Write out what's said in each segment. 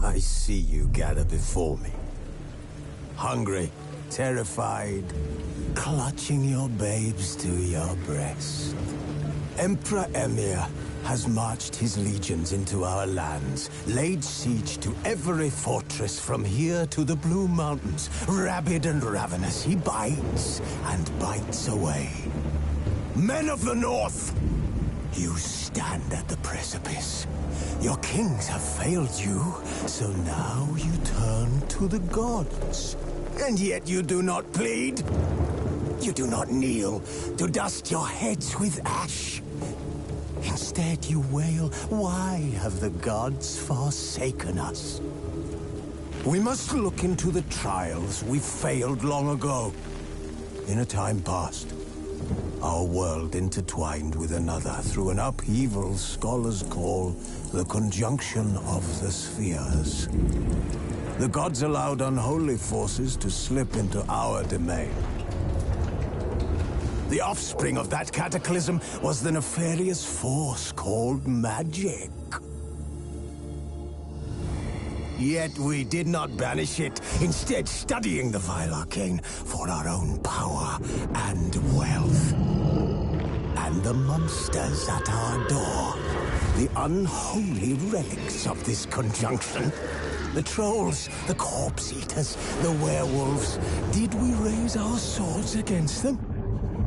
I see you gather before me. Hungry, terrified, clutching your babes to your breast. Emperor Emir has marched his legions into our lands, laid siege to every fortress from here to the Blue Mountains. Rabid and ravenous, he bites and bites away. Men of the North, you stand at the precipice. Your kings have failed you, so now you turn to the gods. And yet you do not plead. You do not kneel to dust your heads with ash. Instead you wail, why have the gods forsaken us? We must look into the trials we failed long ago. In a time past, our world intertwined with another through an upheaval scholars call the conjunction of the spheres. The gods allowed unholy forces to slip into our domain. The offspring of that cataclysm was the nefarious force called magic. Yet we did not banish it, instead studying the vile arcane for our own power and wealth. And the monsters at our door, the unholy relics of this conjunction. The trolls, the corpse eaters, the werewolves. Did we raise our swords against them?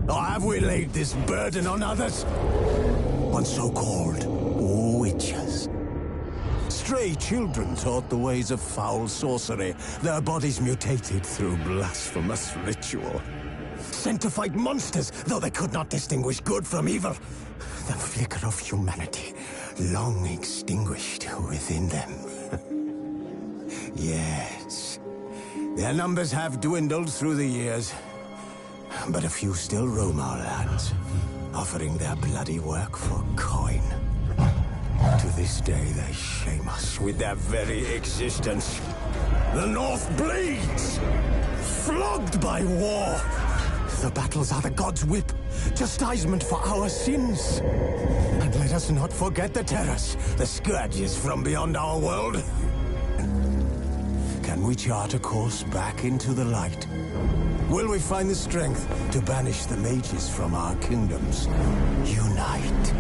Or have we laid this burden on others? On so-called witches. Stray children taught the ways of foul sorcery, their bodies mutated through blasphemous ritual. Sent to fight monsters, though they could not distinguish good from evil. The flicker of humanity, long extinguished within them. Yes, their numbers have dwindled through the years. But a few still roam our lands, offering their bloody work for coin. To this day, they shame us with their very existence. The North bleeds, flogged by war. The battles are the gods' whip, chastisement for our sins. And let us not forget the terrors, the scourges from beyond our world. Can we chart a course back into the light? Will we find the strength to banish the mages from our kingdoms? Unite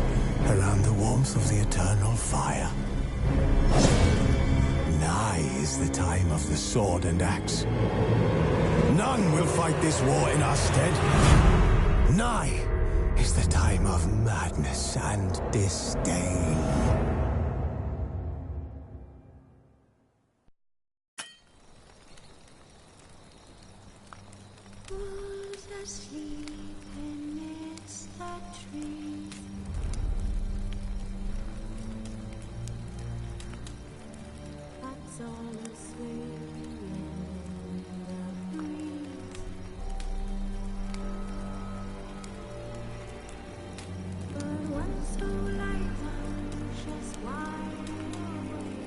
around the warmth of the eternal fire. Nigh is the time of the sword and axe. None will fight this war in our stead. Nigh is the time of madness and disdain. Asleep amidst the trees. That's all swaying in the breeze. But one so light just wide awake.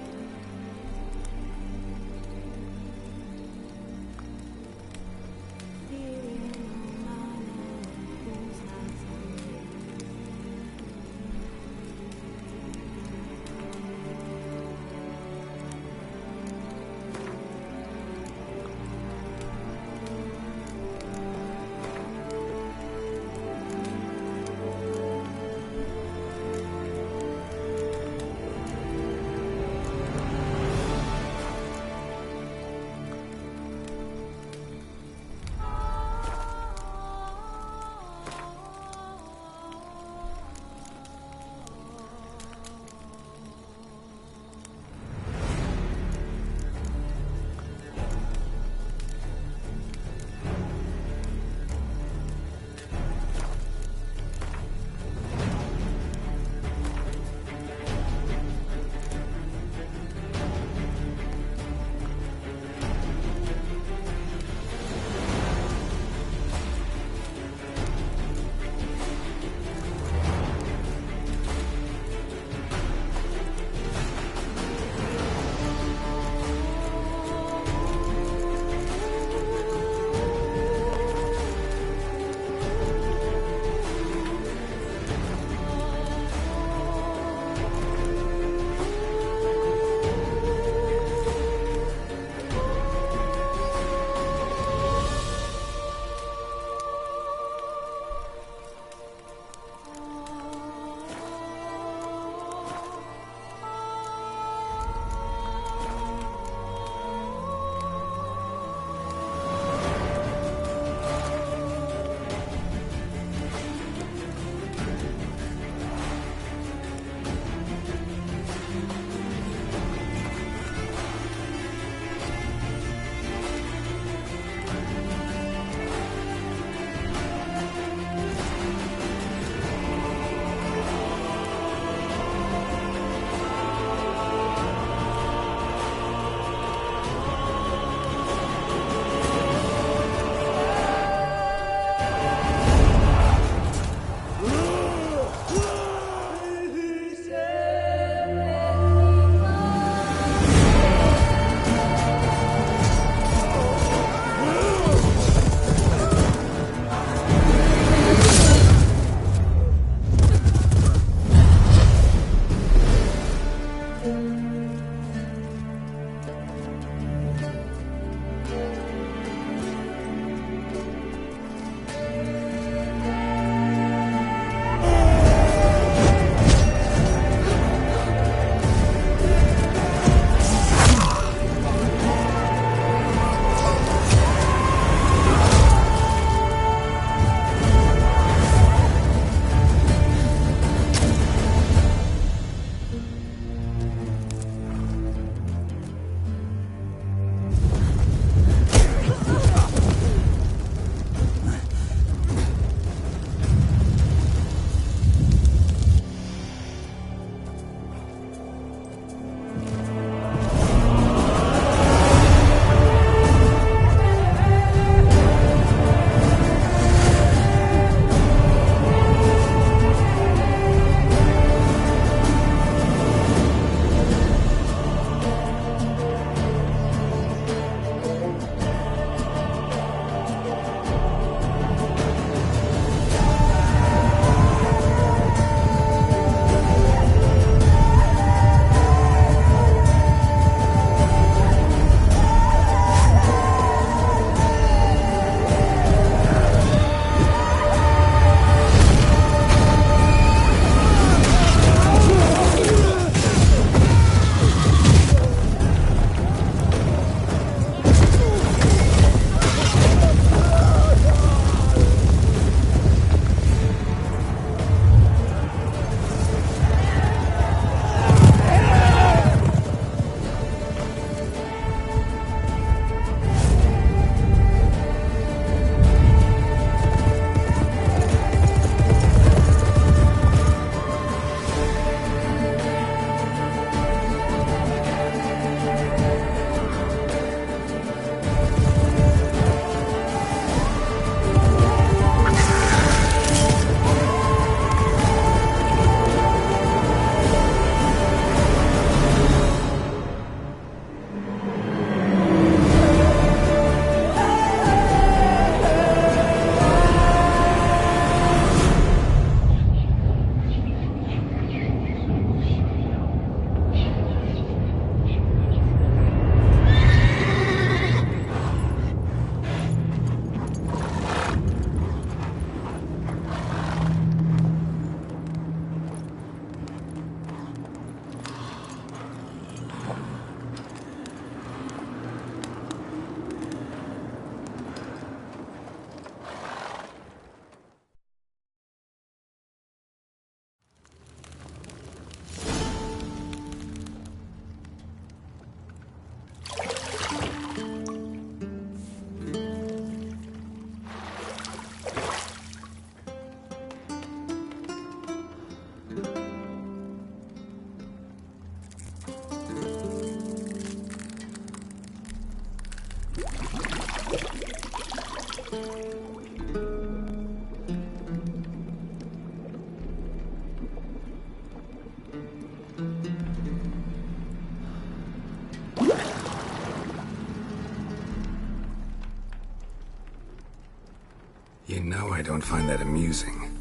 You know I don't find that amusing.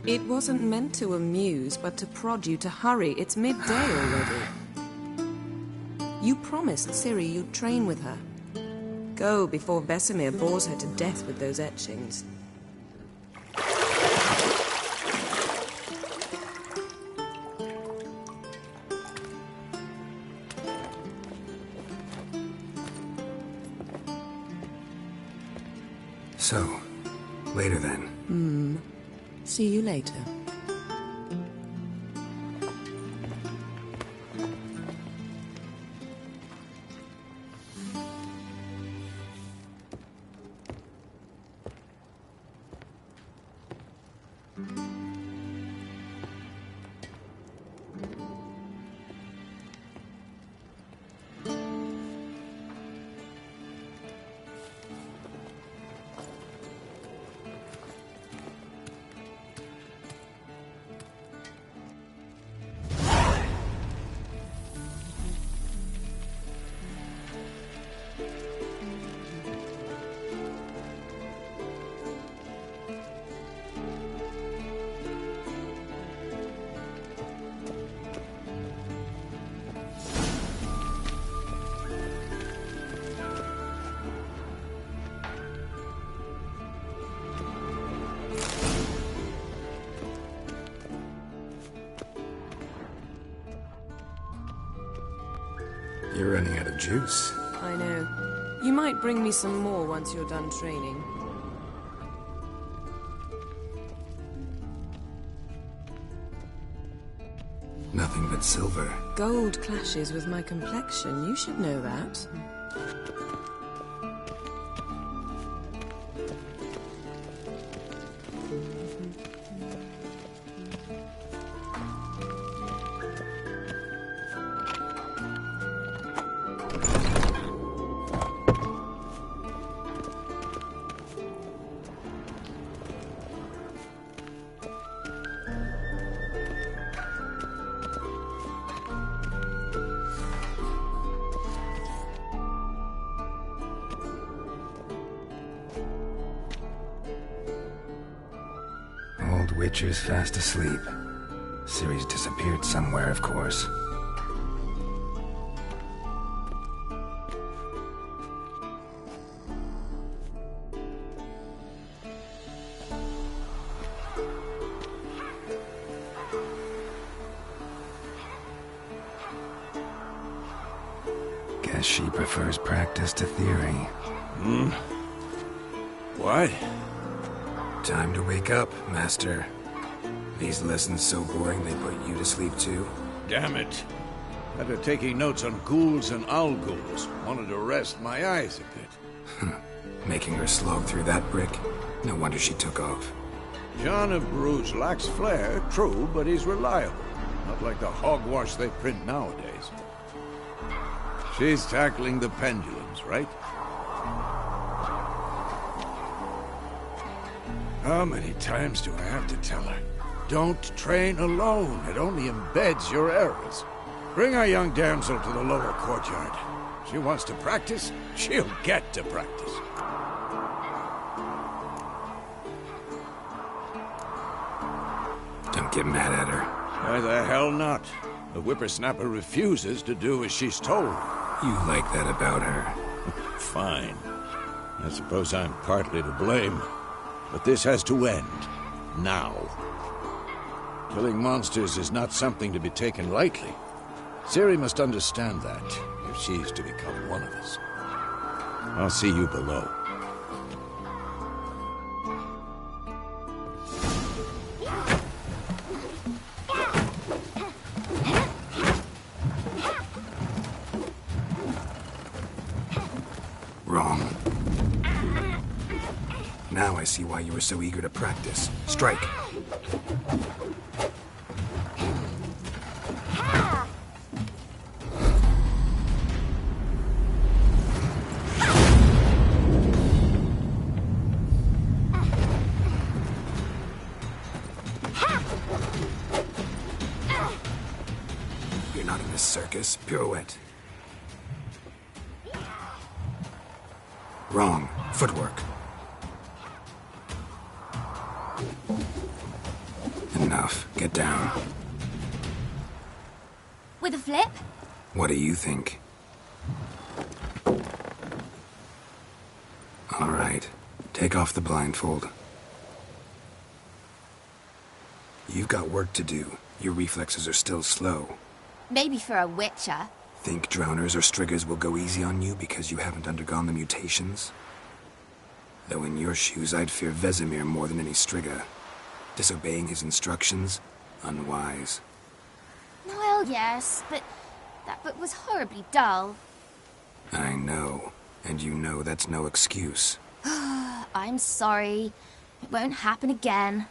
It wasn't meant to amuse, but to prod you to hurry. It's midday already. You promised Ciri you'd train with her. Go before Vesemir bores her to death with those etchings. So, later then. See you later. You're running out of juice. I know. You might bring me some more once you're done training. Nothing but silver. Gold clashes with my complexion. You should know that. Witcher's fast asleep. Ciri's disappeared somewhere, of course. Guess she prefers practice to theory. What? Time to wake up, Master. These lessons so boring they put you to sleep too? Damn it. After taking notes on ghouls and owl ghouls, wanted to rest my eyes a bit. Making her slog through that brick? No wonder she took off. John of Bruges lacks flair, true, but he's reliable. Not like the hogwash they print nowadays. She's tackling the pendulums, right? How many times do I have to tell her? Don't train alone. It only embeds your errors. Bring our young damsel to the lower courtyard. She wants to practice, she'll get to practice. Don't get mad at her. Why the hell not? The whippersnapper refuses to do as she's told. You like that about her. Fine. I suppose I'm partly to blame. But this has to end. Now. Killing monsters is not something to be taken lightly. Ciri must understand that, if she's to become one of us. I'll see you below. Wrong. Now I see why you were so eager to practice. Strike. You're not in this circus. Pirouette. Wrong. Footwork. Enough. Get down. With a flip? What do you think? All right. Take off the blindfold. You've got work to do. Your reflexes are still slow. Maybe for a witcher. Think drowners or striggers will go easy on you because you haven't undergone the mutations? Though in your shoes, I'd fear Vesemir more than any strigger. Disobeying his instructions? Unwise. Well, yes, but that book was horribly dull. I know. And you know that's no excuse. I'm sorry. It won't happen again.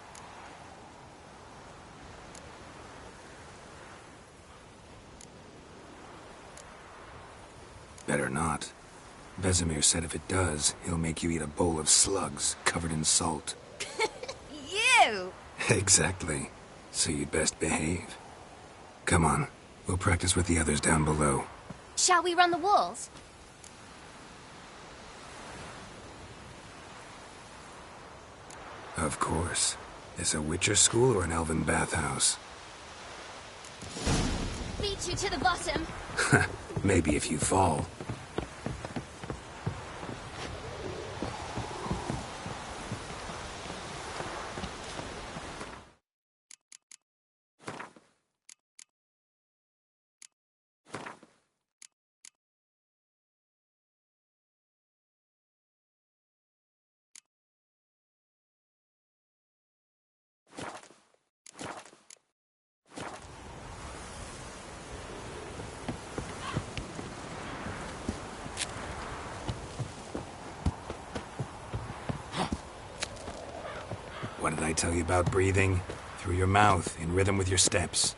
Better not. Vesemir said if it does, he'll make you eat a bowl of slugs covered in salt. You! Exactly. So you'd best behave. Come on. We'll practice with the others down below. Shall we run the walls? Of course. Is a Witcher school or an elven bathhouse? Beat you to the bottom. Maybe if you fall. What did I tell you about breathing? Through your mouth, in rhythm with your steps.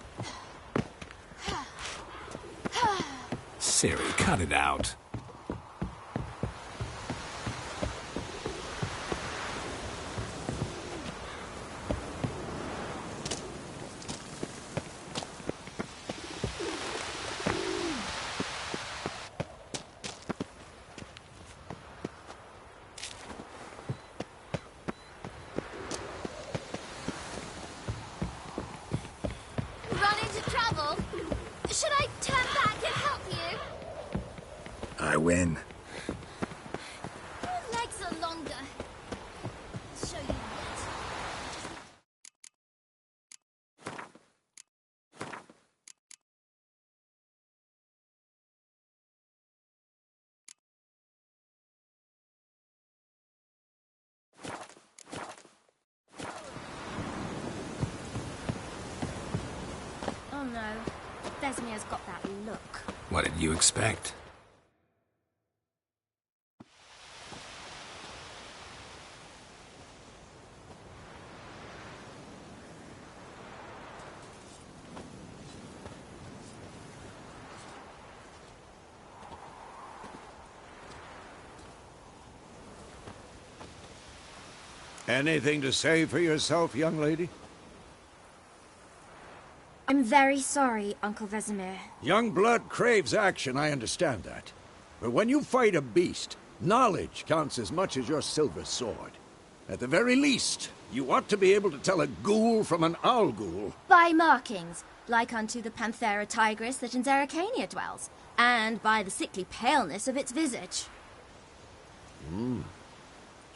Ciri, cut it out. Run into trouble? Should I turn back and help you? I win. Your legs are longer. I'll show you what. Oh no. Vesemir's got that look. What did you expect? Anything to say for yourself, young lady? I'm very sorry, Uncle Vesemir. Young blood craves action, I understand that. But when you fight a beast, knowledge counts as much as your silver sword. At the very least, you ought to be able to tell a ghoul from an owl ghoul. By markings, like unto the Panthera tigris that in Zerrikania dwells, and by the sickly paleness of its visage.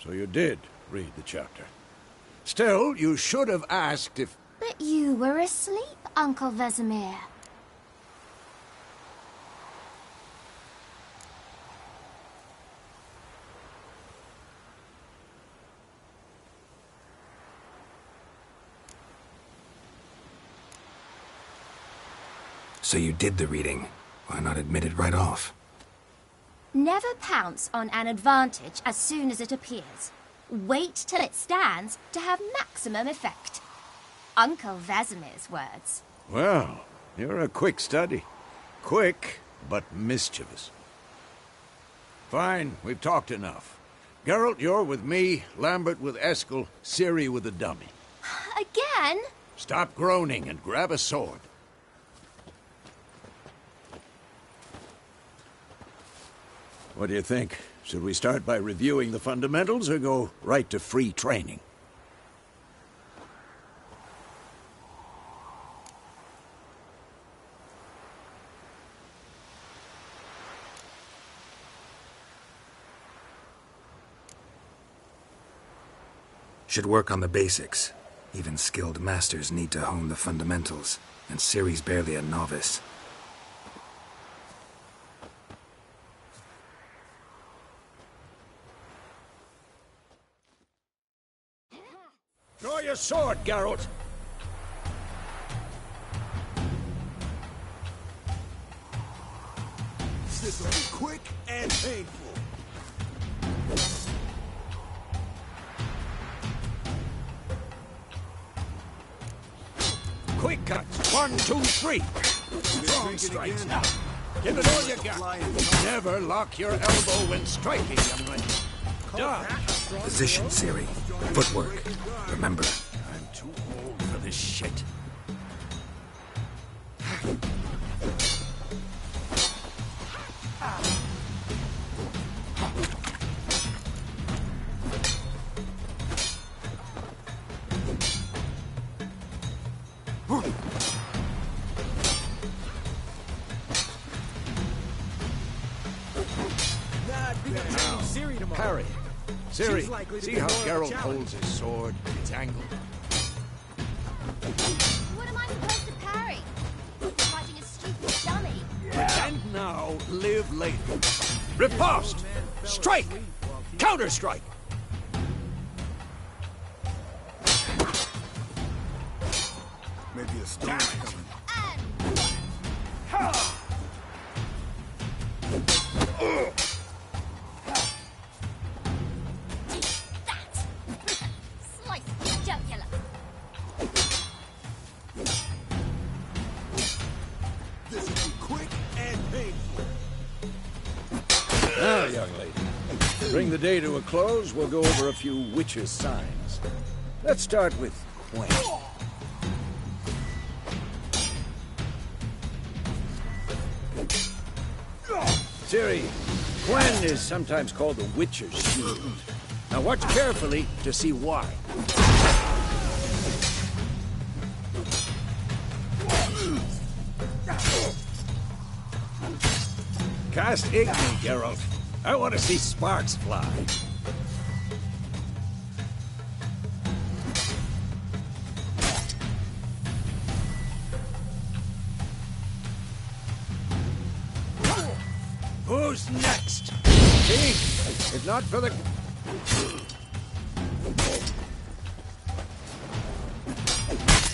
So you did read the chapter. Still, you should have asked if... But you were asleep, Uncle Vesemir. So you did the reading. Why not admit it right off? Never pounce on an advantage as soon as it appears. Wait till it stands to have maximum effect. Uncle Vesemir's words. Well, you're a quick study. Quick, but mischievous. Fine, we've talked enough. Geralt, you're with me, Lambert with Eskel, Ciri with the dummy. Again? Stop groaning and grab a sword. What do you think? Should we start by reviewing the fundamentals or go right to free training? Should work on the basics. Even skilled masters need to hone the fundamentals, and Ciri's barely a novice. Draw your sword, Geralt! This will be quick and painful. Quick cuts! 1, 2, 3! Strong strikes now! Give it all you got! Never lock your elbow when striking, young lady. Done! Position, Ciri. Footwork. Remember. I'm too old for this shit. Parry. Ciri, see how Geralt holds his sword, its angle? What am I supposed to parry? Fighting a stupid dummy. Pretend now, live later. Riposte! Strike! Counter-strike! Maybe a storm's coming. Slice the jugular. This will be quick and painful. Now, young lady, to bring the day to a close, we'll go over a few witches' signs. Let's start with Quen. Ciri, Quen is sometimes called the witcher's shield. Now watch carefully to see why. Cast Igni, Geralt. I want to see sparks fly. Who's next? See? If not for the...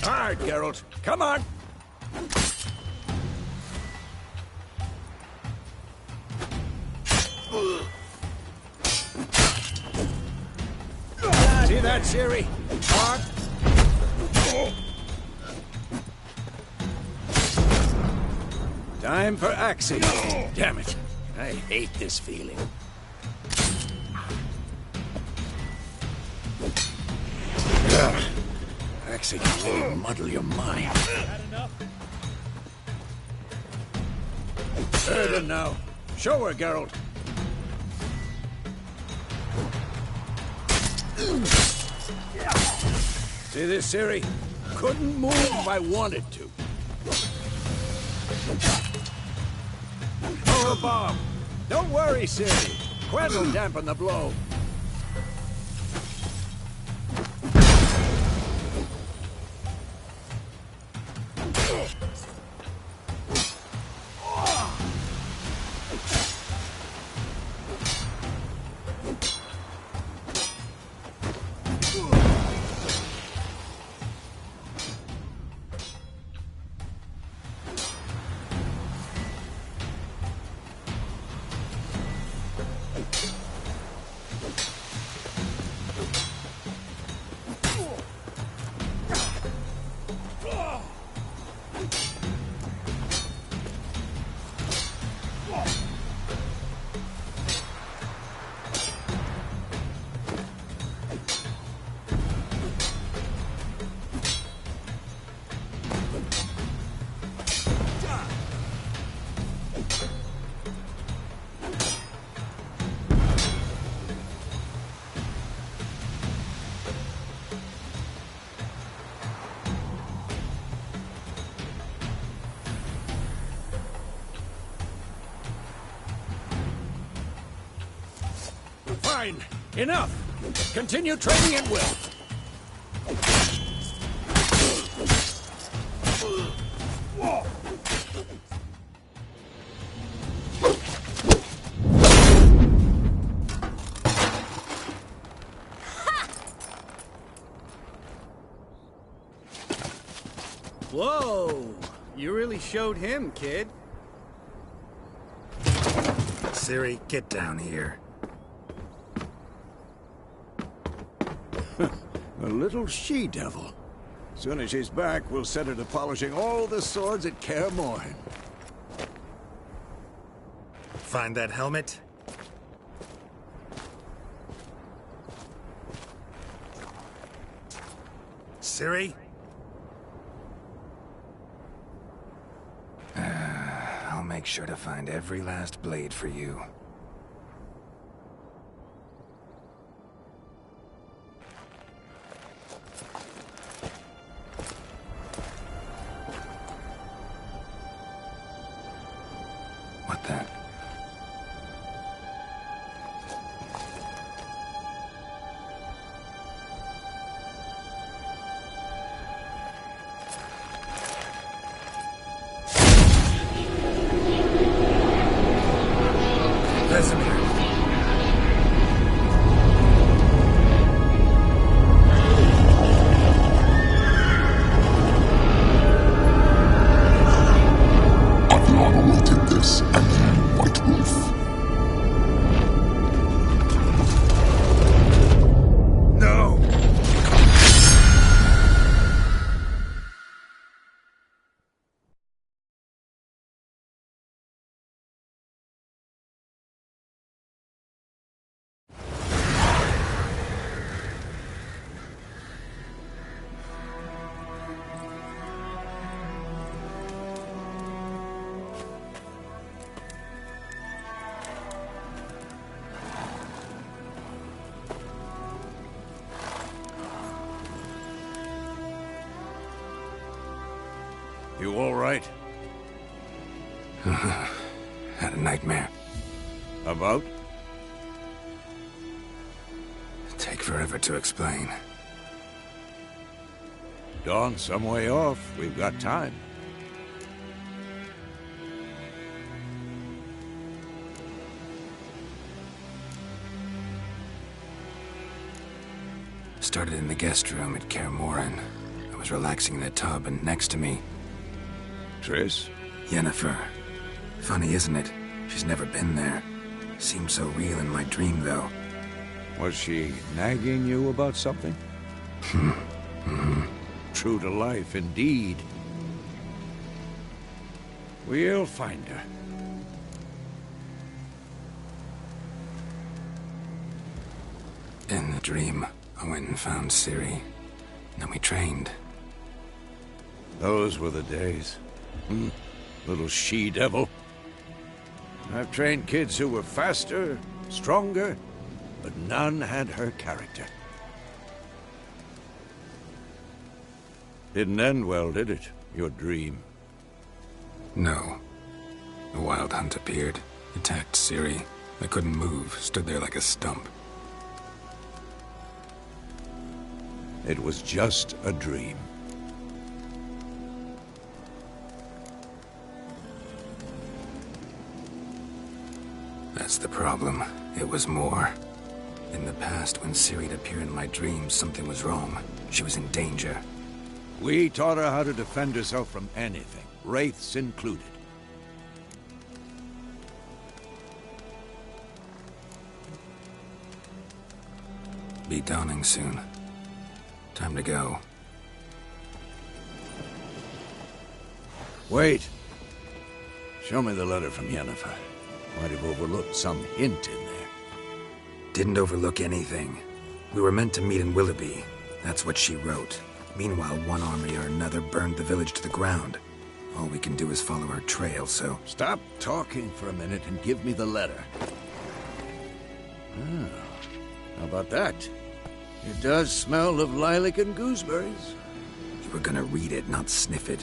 Aard, Geralt. Come on! See that, Ciri? Aard? Time for Axii. Damn it. I hate this feeling. Ugh. Axii can really muddle your mind. Yrden now. Show her, Geralt. See this, Ciri? Couldn't move if I wanted to. Throw a bomb. Don't worry, Ciri. Quen will dampen the blow. Fine. Enough. Continue training at will. Whoa! You really showed him, kid. Ciri, get down here. A little she-devil. Soon as she's back, we'll set her to polishing all the swords at Kaer Morhen. Find that helmet? Ciri? I'll make sure to find every last blade for you. What the? You all right? Had a nightmare. About? Take forever to explain. Dawn's some way off. We've got time. Started in the guest room at Kaer Morhen. I was relaxing in the tub, and next to me, Triss? Yennefer. Funny, isn't it? She's never been there. Seemed so real in my dream, though. Was she nagging you about something? True to life, indeed. We'll find her. In the dream, I went and found Ciri. Then we trained. Those were the days. Little she-devil. I've trained kids who were faster, stronger, but none had her character. Didn't end well, did it? Your dream? No. A wild hunt appeared, attacked Ciri. I couldn't move, stood there like a stump. It was just a dream. That's the problem. It was more. In the past, when Ciri'd appear in my dreams, something was wrong. She was in danger. We taught her how to defend herself from anything, wraiths included. Be dawning soon. Time to go. Wait. Show me the letter from Yennefer. Might have overlooked some hint in there. Didn't overlook anything. We were meant to meet in Willoughby. That's what she wrote. Meanwhile, one army or another burned the village to the ground. All we can do is follow her trail, so... Stop talking for a minute and give me the letter. How about that? It does smell of lilac and gooseberries. You were gonna read it, not sniff it.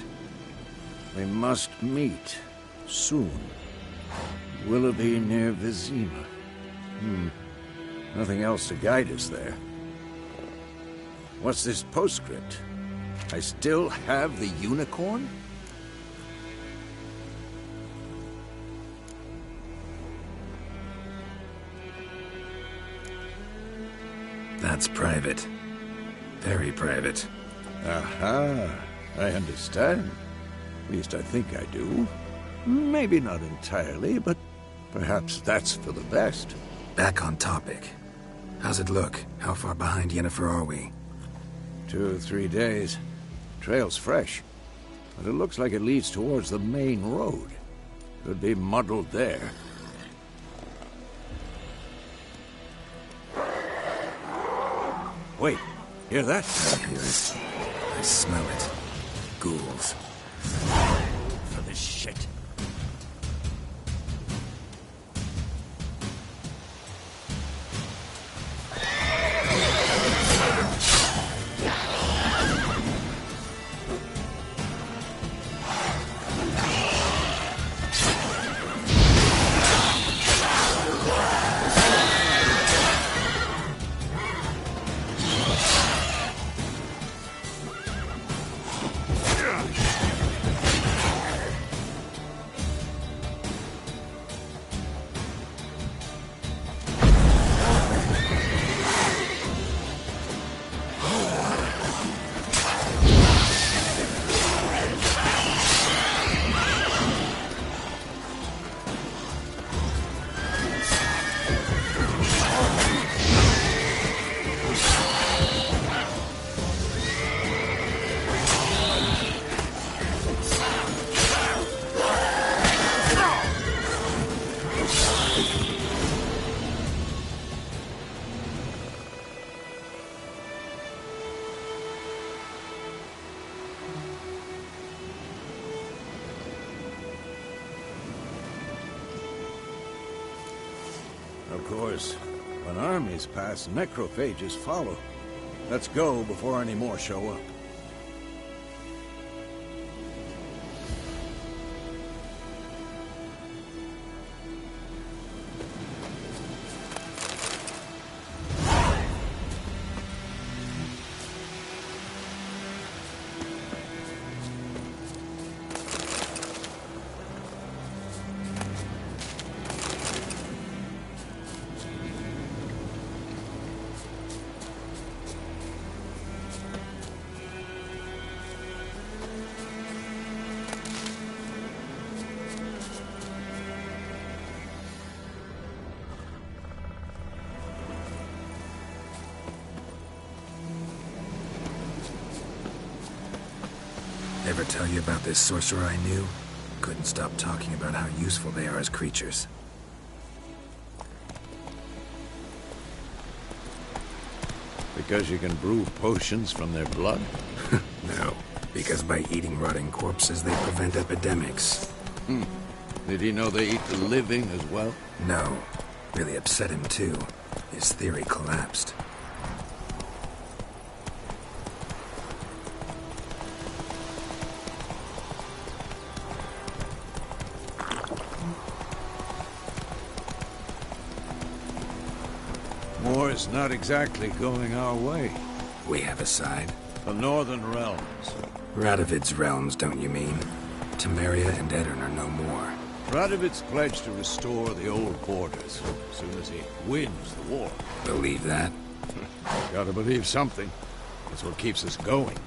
We must meet. Soon. Willoughby near Vizima. Nothing else to guide us there. What's this postscript? I still have the unicorn? That's private. Very private. Aha, I understand. At least I think I do. Maybe not entirely, but perhaps that's for the best. Back on topic. How's it look? How far behind Yennefer are we? 2 or 3 days. Trail's fresh, but it looks like it leads towards the main road. Could be muddled there. Wait, hear that? I hear it. I smell it. Ghouls. For this shit. Of course, when armies pass, necrophages follow. Let's go before any more show up. Ever tell you about this sorcerer I knew? Couldn't stop talking about how useful they are as creatures. Because you can brew potions from their blood? No, because by eating rotting corpses, they prevent epidemics. Did he know they eat the living as well? No. Really upset him, too. His theory collapsed. War's not exactly going our way. We have a side. The Northern Realms. Radovid's realms, don't you mean? Temeria and Yrden are no more. Radovid's pledged to restore the old borders as soon as he wins the war. Believe that? Gotta believe something. That's what keeps us going.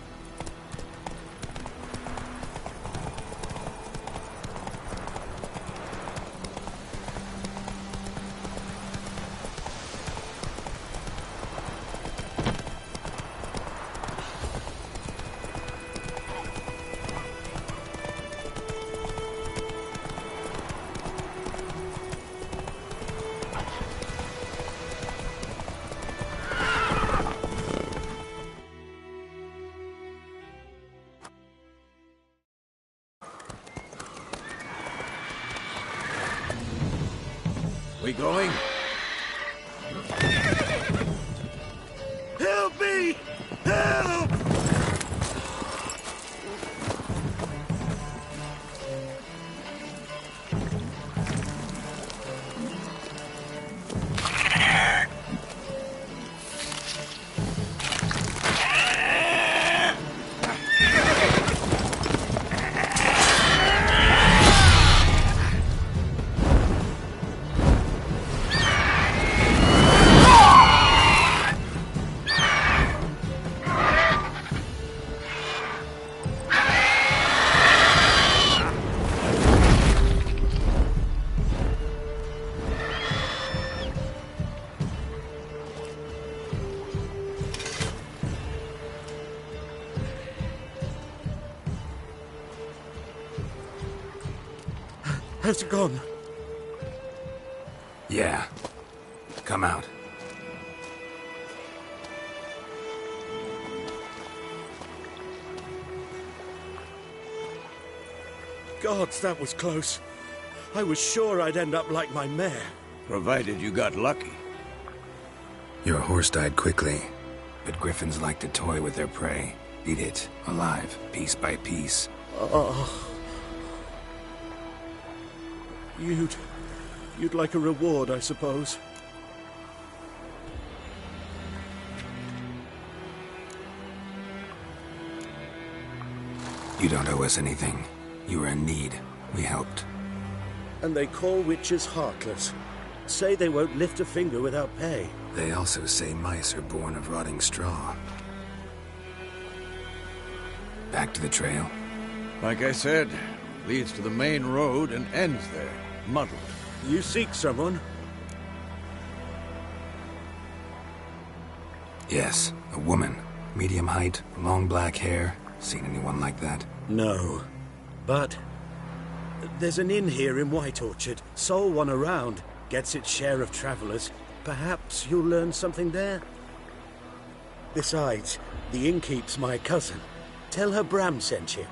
How's it gone? Yeah. Come out. Gods, that was close. I was sure I'd end up like my mare. Provided you got lucky. Your horse died quickly, but griffins like to toy with their prey. Eat it, alive, piece by piece. Oh. You'd like a reward, I suppose. You don't owe us anything. You were in need. We helped. And they call witches heartless. Say they won't lift a finger without pay. They also say mice are born of rotting straw. Back to the trail? Like I said, leads to the main road and ends there, muddled. You seek someone? Yes, a woman. Medium height, long black hair. Seen anyone like that? No. But there's an inn here in White Orchard. Sole one around. Gets its share of travelers. Perhaps you'll learn something there? Besides, the innkeep's my cousin. Tell her Bram sent you.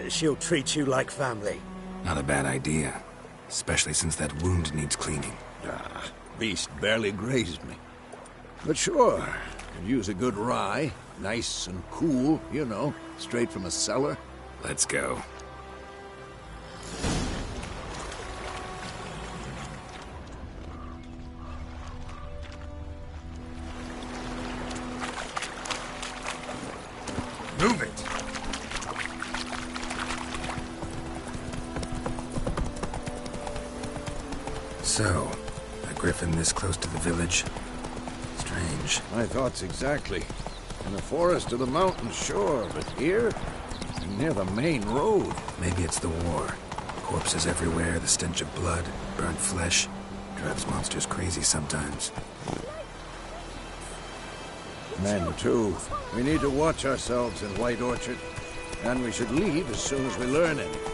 She'll treat you like family. Not a bad idea. Especially since that wound needs cleaning. Beast barely grazed me. But sure, could use a good rye. Nice and cool, you know, straight from a cellar. Let's go. Move it! So, a griffin this close to the village? Strange. My thoughts exactly. In the forest or the mountains, sure, but here? Near the main road. Maybe it's the war. Corpses everywhere, the stench of blood, burnt flesh. Drives monsters crazy sometimes. Men, too. We need to watch ourselves in White Orchard. And we should leave as soon as we learn anything.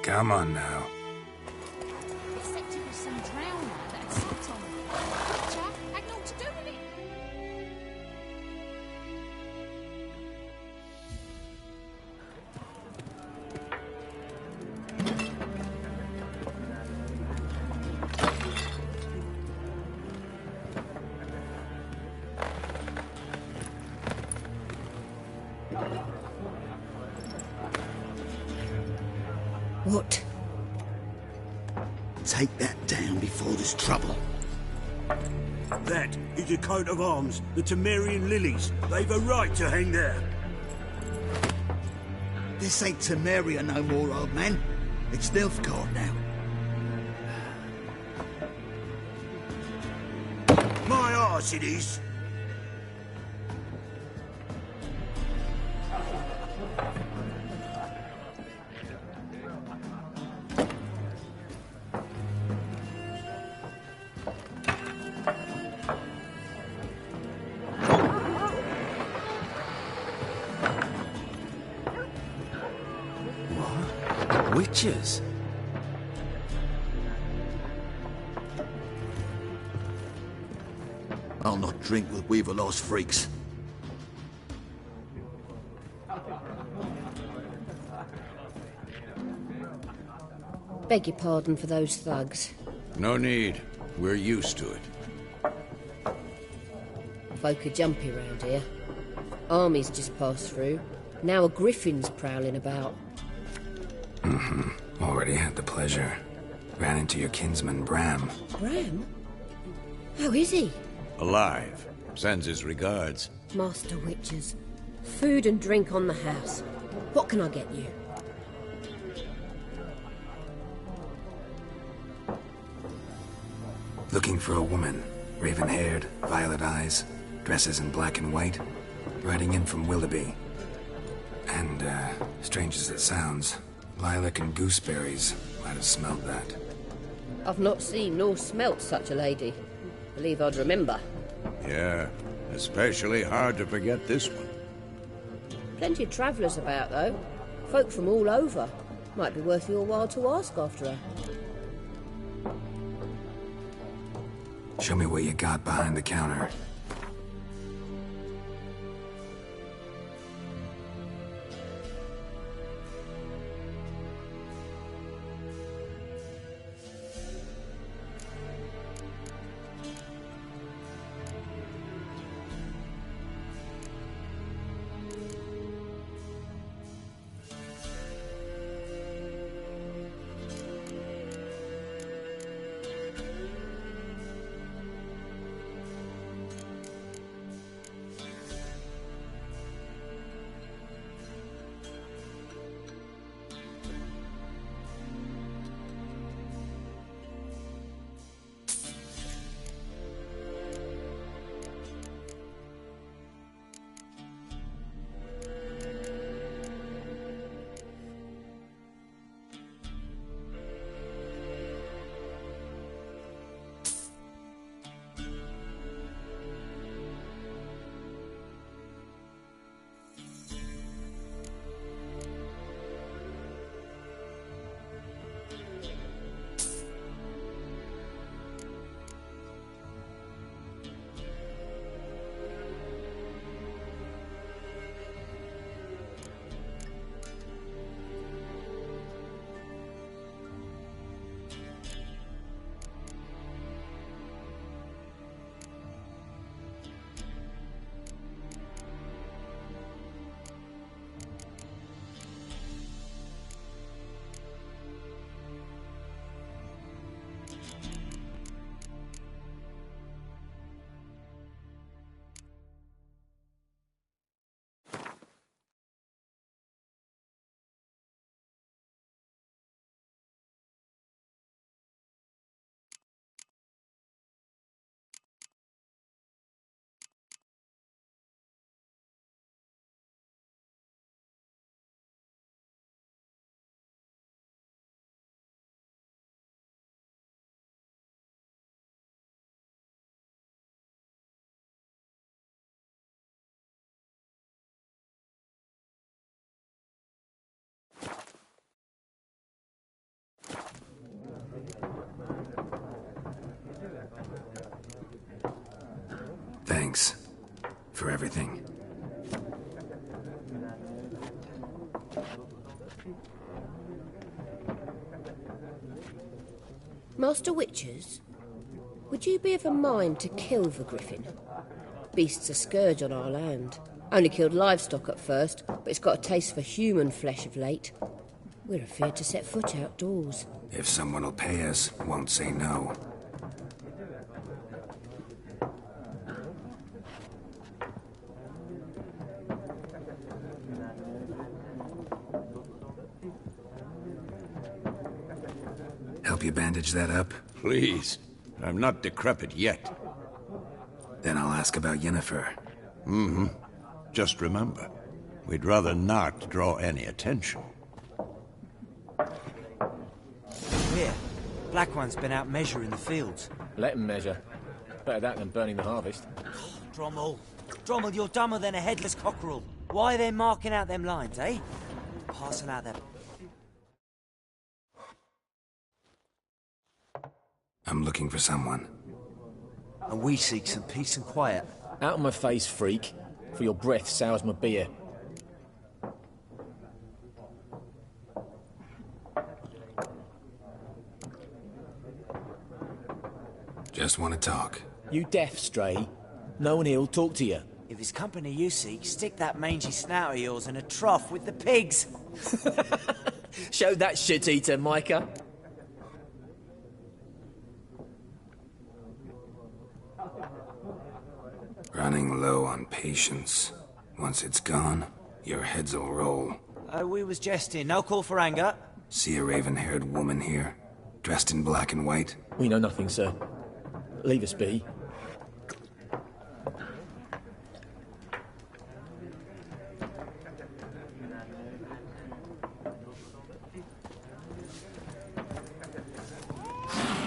Come on now. What? Take that down before there's trouble. That is a coat of arms, the Temerian lilies. They've a right to hang there. This ain't Temeria no more, old man. It's Nilfgaard now. My arse it is. Witches? I'll not drink with Weaver-lost freaks. Beg your pardon for those thugs. No need. We're used to it. Folk are jumpy round here. Armies just passed through. Now a griffin's prowling about. Already had the pleasure. Ran into your kinsman, Bram. Bram? How is he? Alive. Sends his regards. Master witches. Food and drink on the house. What can I get you? Looking for a woman. Raven-haired, violet eyes, dresses in black and white. Riding in from Willoughby. And, strange as it sounds, lilac and gooseberries might have smelled that. I've not seen nor smelt such a lady. Believe I'd remember. Yeah. Especially hard to forget this one. Plenty of travellers about, though. Folk from all over. Might be worth your while to ask after her. Show me what you got behind the counter. Thanks for everything. Master Witchers, would you be of a mind to kill the griffin? Beast's a scourge on our land. Only killed livestock at first, but it's got a taste for human flesh of late. We're afeard to set foot outdoors. If someone will pay us, won't say no. Help you bandage that up? Please. I'm not decrepit yet. Then I'll ask about Yennefer. Mm-hmm. Just remember, we'd rather not draw any attention. Here, Black One's been out measuring the fields. Let him measure. Better that than burning the harvest. Drommel, you're dumber than a headless cockerel. Why are they marking out them lines, eh? Passing out their... I'm looking for someone. And we seek some peace and quiet. Out of my face, freak. For your breath sours my beer. Just want to talk. You deaf, Stray? No one here'll talk to you. If it's company you seek, stick that mangy snout of yours in a trough with the pigs. Show that shit-eater, Micah. Running low on patience. Once it's gone, your heads will roll. We was jesting. No call for anger. See a raven-haired woman here, dressed in black and white? We know nothing, sir. Leave us be.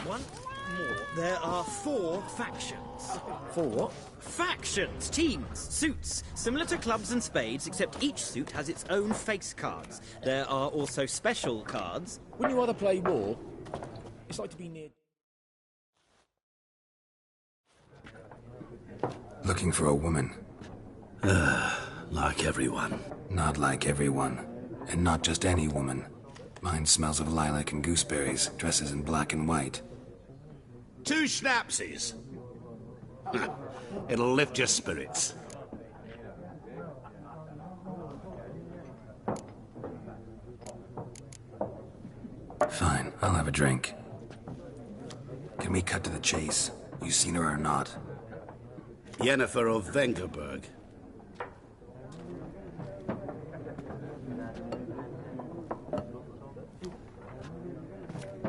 One more There are 4 factions. 4 what? Factions, teams, suits, similar to clubs and spades, except each suit has its own face cards. There are also special cards. Wouldn't you rather play war? It's like to be near... Looking for a woman. Like everyone. Not like everyone. And not just any woman. Mine smells of lilac and gooseberries, dresses in black and white. 2 schnapsies. It'll lift your spirits. Fine, I'll have a drink. Can we cut to the chase? You seen her or not? Yennefer of Vengerberg.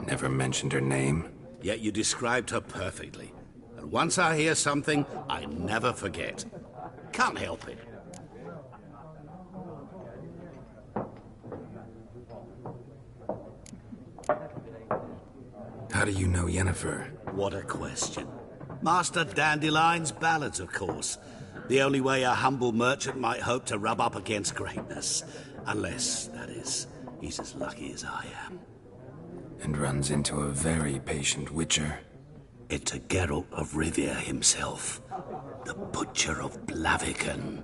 Never mentioned her name. Yet you described her perfectly. And once I hear something, I never forget. Can't help it. How do you know Yennefer? What a question. Master Dandelion's ballads, of course. The only way a humble merchant might hope to rub up against greatness. Unless, that is, he's as lucky as I am. And runs into a very patient witcher. Into Geralt of Rivia himself. The Butcher of Blaviken.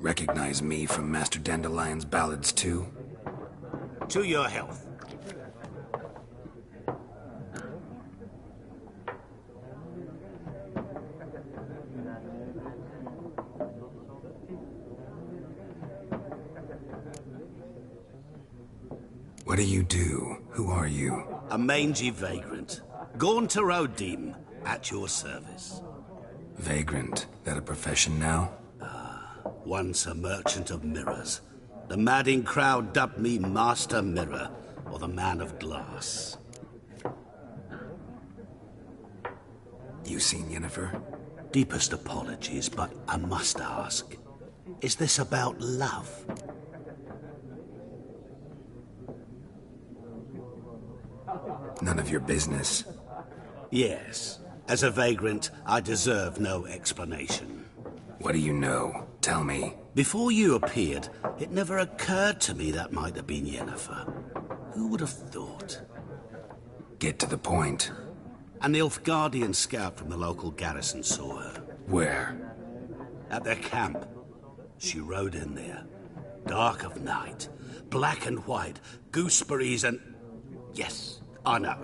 Recognize me from Master Dandelion's ballads, too? To your health. What do you do? Who are you? A mangy vagrant. Gaunter Odim, at your service. Vagrant? That a profession now? Once a merchant of mirrors. The madding crowd dubbed me Master Mirror, or the Man of Glass. You seen Yennefer? Deepest apologies, but I must ask. Is this about love? None of your business. Yes. As a vagrant, I deserve no explanation. What do you know? Tell me. Before you appeared, it never occurred to me that might have been Yennefer. Who would have thought? Get to the point. An Nilfgaardian scout from the local garrison saw her. Where? At their camp. She rode in there. Dark of night. Black and white. Gooseberries and... Yes, I know.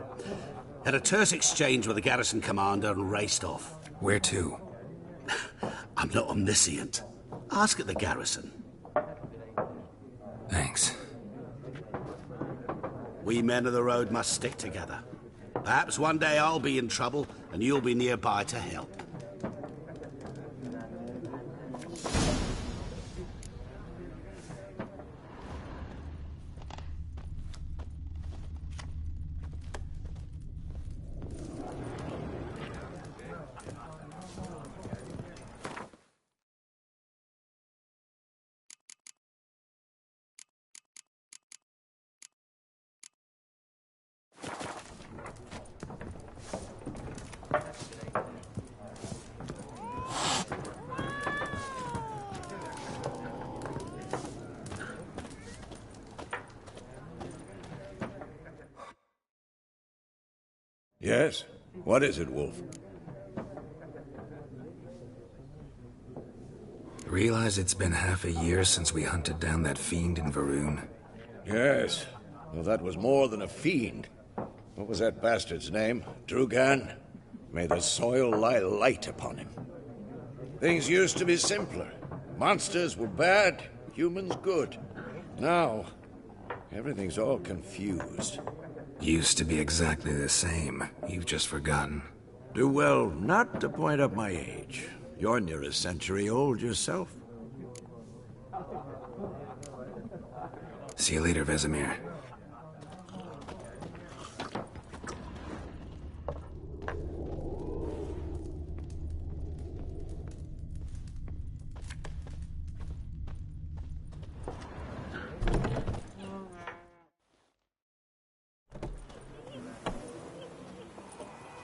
Had a terse exchange with the garrison commander and raced off. Where to? I'm not omniscient. Ask at the garrison. Thanks. We men of the road must stick together. Perhaps one day I'll be in trouble and you'll be nearby to help. Yes? What is it, Wolf? Realize it's been half a year since we hunted down that fiend in Varun? Yes. Well, that was more than a fiend. What was that bastard's name? Drugan? May the soil lie light upon him. Things used to be simpler. Monsters were bad, humans good. Now, everything's all confused. Used to be exactly the same. You've just forgotten. Do well not to point up my age. You're near a century old yourself. See you later, Vesemir.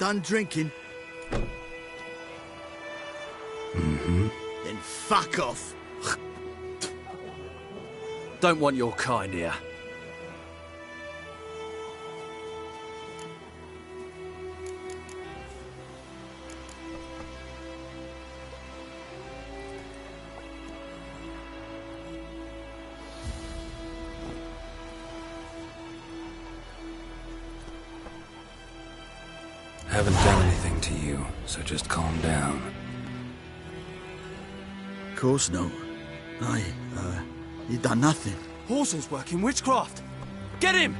Done drinking? Mm-hmm. Then fuck off. Don't want your kind here. Haven't done anything to you, so just calm down. Course no. You done nothing. Horson's working witchcraft. Get him!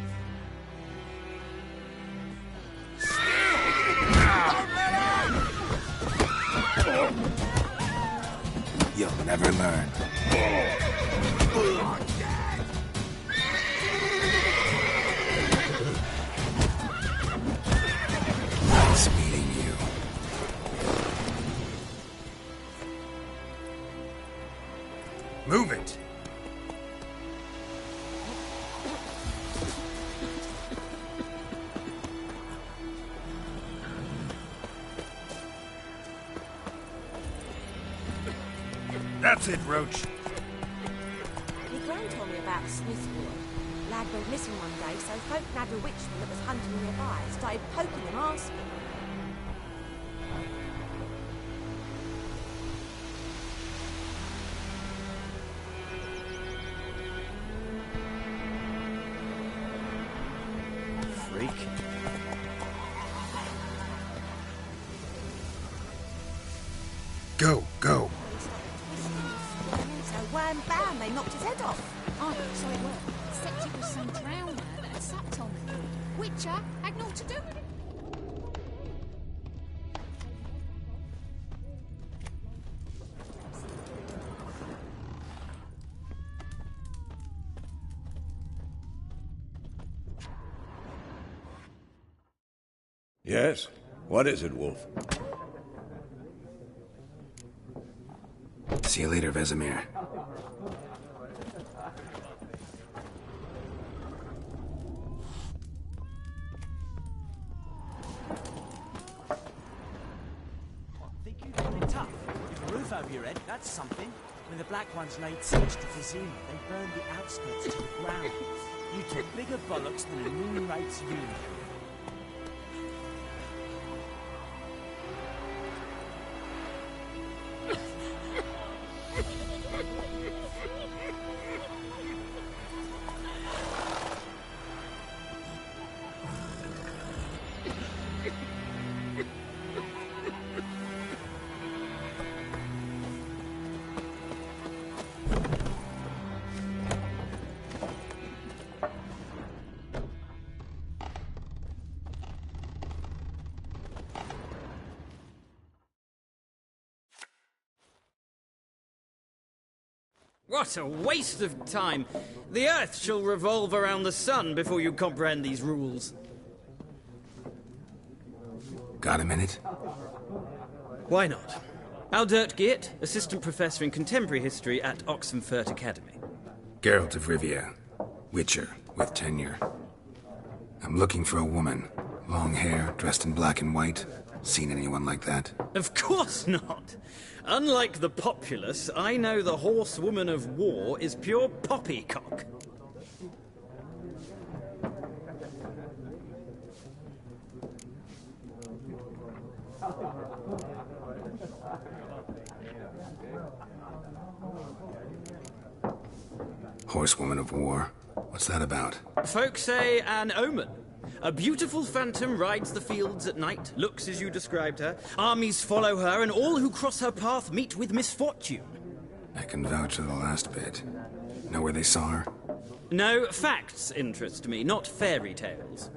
You'll never learn. Nice meeting you. Move it! That's it, Roach. My gran told me about a Smith boy. Lad went missing one day, so folk nabbed a witchman that was hunting nearby and started poking him asking. Freak. Go, go. So wham bam, they knocked his head off. Oh, so it worked. Except it was some drowner that had supped on me. Witcher had naught to do with it. Yes? What is it, Wolf? See you later, Vesemir. Think you've done it tough? With a roof over your head, that's something. When the Black Ones laid siege to Vizima, they burned the outskirts to the ground. You took bigger bollocks than a moon rate's union. What a waste of time! The Earth shall revolve around the sun before you comprehend these rules. Got a minute? Why not? Aldert Geert, Assistant Professor in Contemporary History at Oxenfurt Academy. Geralt of Rivia, Witcher with tenure. I'm looking for a woman. Long hair, dressed in black and white. Seen anyone like that? Of course not! Unlike the populace, I know the horsewoman of war is pure poppycock. Horsewoman of war? What's that about? Folk say an omen. A beautiful phantom rides the fields at night, looks as you described her. Armies follow her, and all who cross her path meet with misfortune. I can vouch for the last bit. Know where they saw her? No, facts interest me, not fairy tales.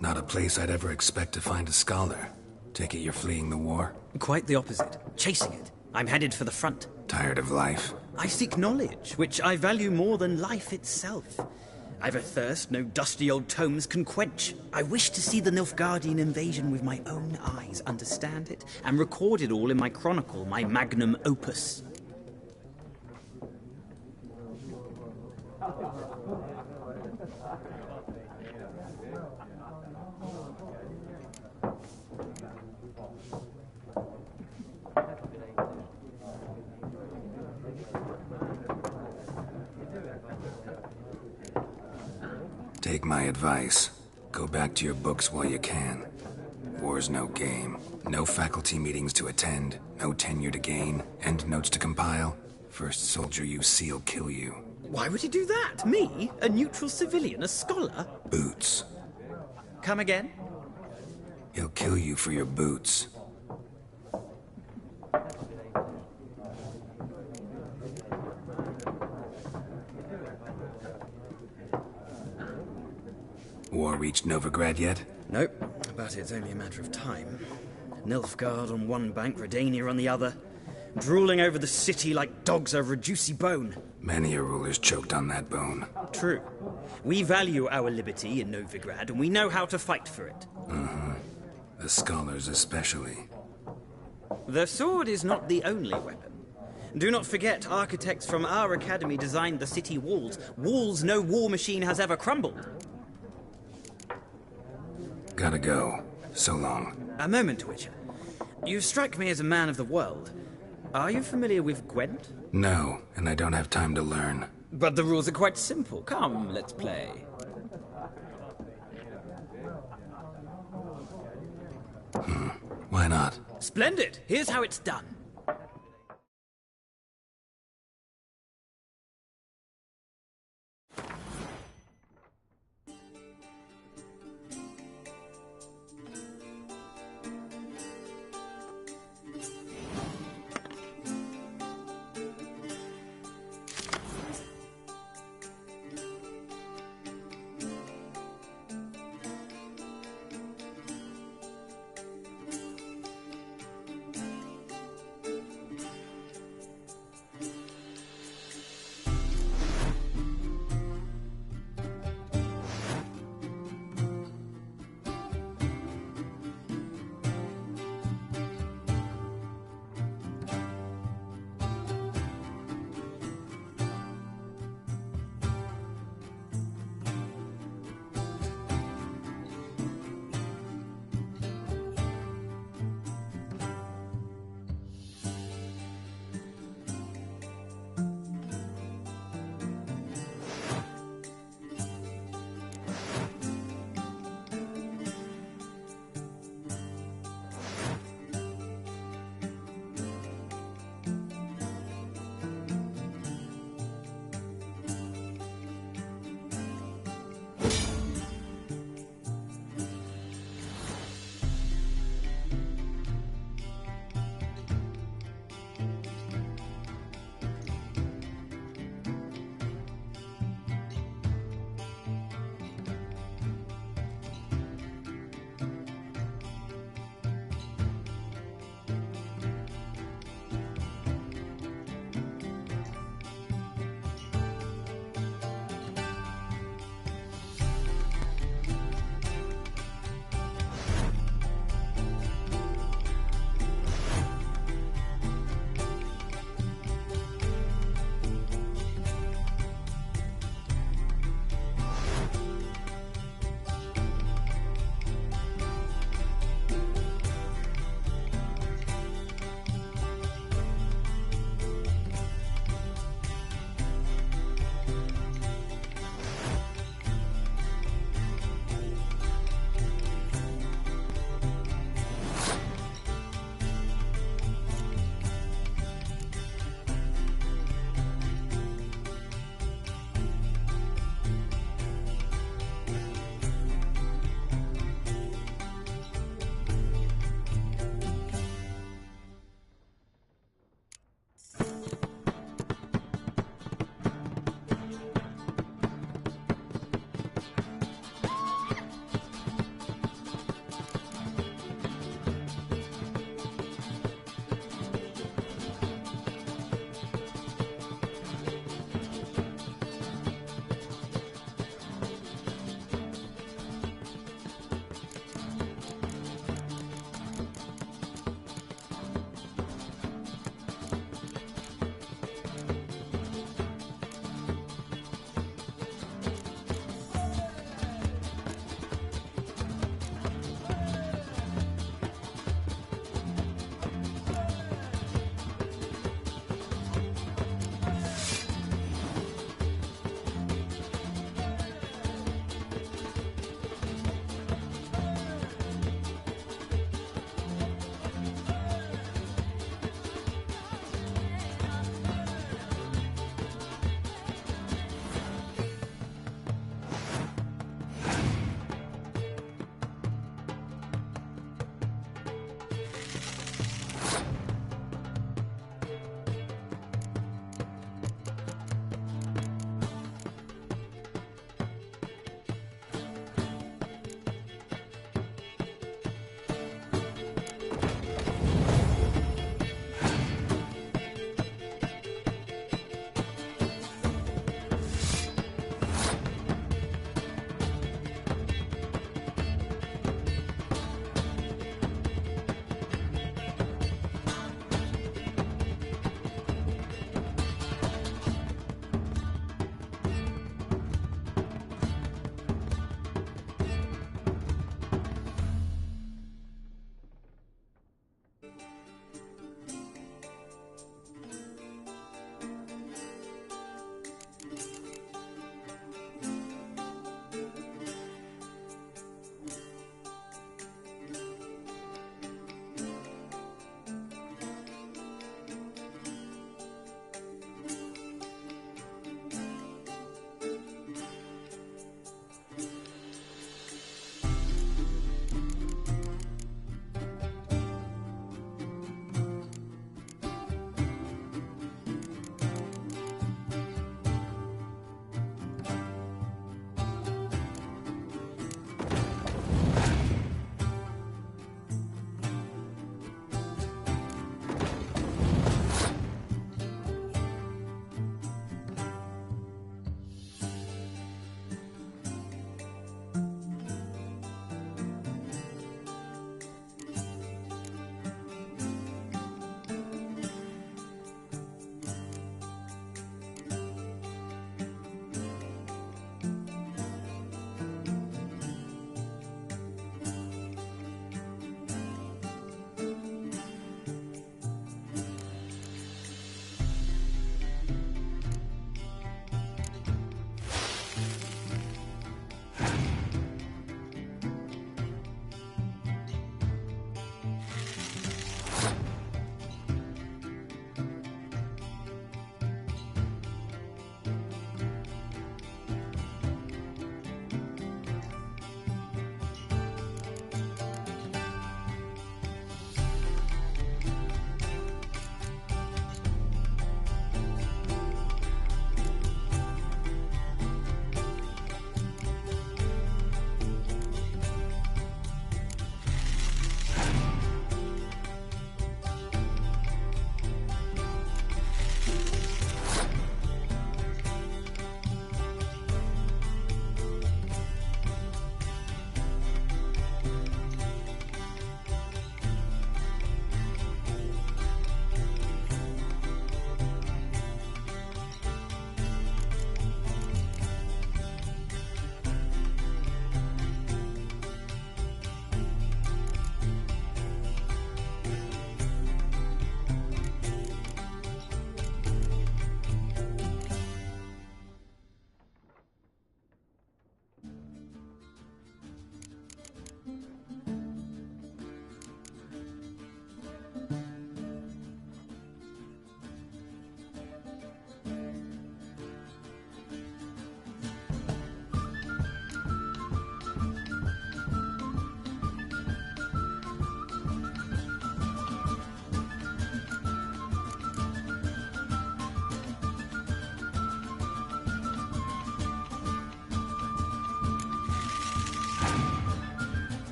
Not a place I'd ever expect to find a scholar. Take it you're fleeing the war? Quite the opposite. Chasing it. I'm headed for the front. Tired of life? I seek knowledge, which I value more than life itself. I've a thirst no dusty old tomes can quench. I wish to see the Nilfgaardian invasion with my own eyes, understand it, and record it all in my chronicle, my magnum opus. Take my advice. Go back to your books while you can. War's no game. No faculty meetings to attend, no tenure to gain, end notes to compile. First soldier you see'll kill you. Why would he do that? Me? A neutral civilian? A scholar? Boots. Come again? He'll kill you for your boots. War reached Novigrad yet? Nope, but it's only a matter of time. Nilfgaard on one bank, Redania on the other. Drooling over the city like dogs over a juicy bone. Many a ruler's choked on that bone. True. We value our liberty in Novigrad, and we know how to fight for it. Mm-hmm. The scholars especially. The sword is not the only weapon. Do not forget, architects from our academy designed the city walls. Walls no war machine has ever crumbled. Gotta go. So long. A moment, Witcher. You strike me as a man of the world. Are you familiar with Gwent? No, and I don't have time to learn. But the rules are quite simple. Come, let's play. Why not? Splendid! Here's how it's done.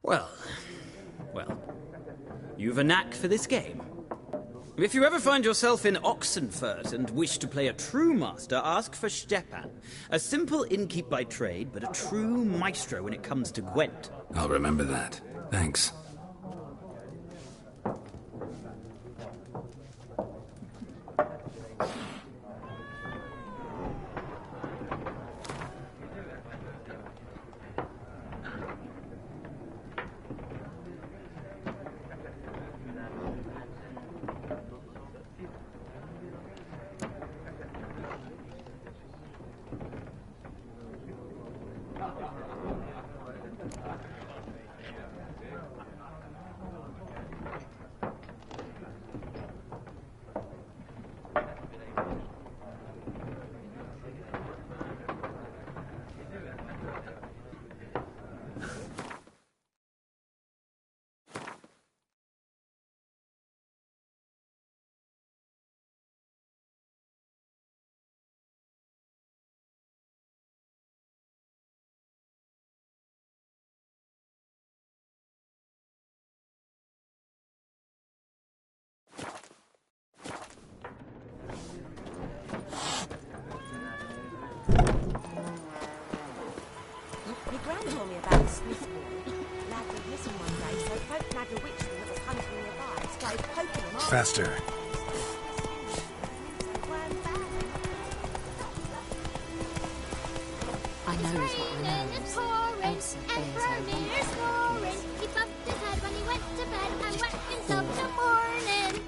Well, you've a knack for this game. If you ever find yourself in Oxenfurt and wish to play a true master, ask for Stepan. A simple innkeep by trade, but a true maestro when it comes to Gwent. I'll remember that. Thanks. My gran told me about the smith's boy. Lad went missing one day, so folk nabbed a witchman that was hunting nearby. Started poking him off. Faster. I know is what I know. Elsa bears her one. He bumped his head when he went to bed and whacked himself in the morning.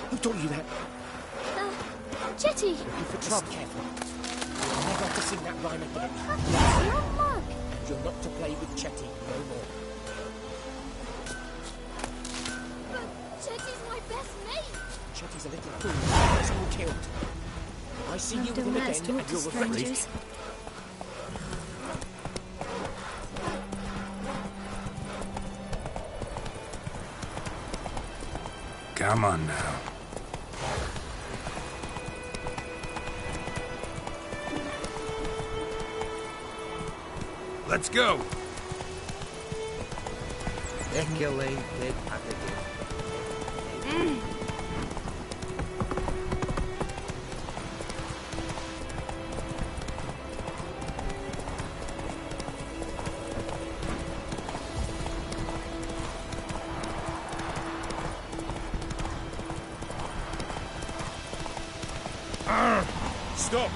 Who taught you that? Jetty! Looking for trouble. Careful. I'll never have to sing that rhyme again. Your mug! You're not to play with Chetty no more. But Chetty's my best mate! Chetty's a little fool. He's all killed. I see you with him again and you'll regret it. Come on now. Let's go! Speculated additive. Stop!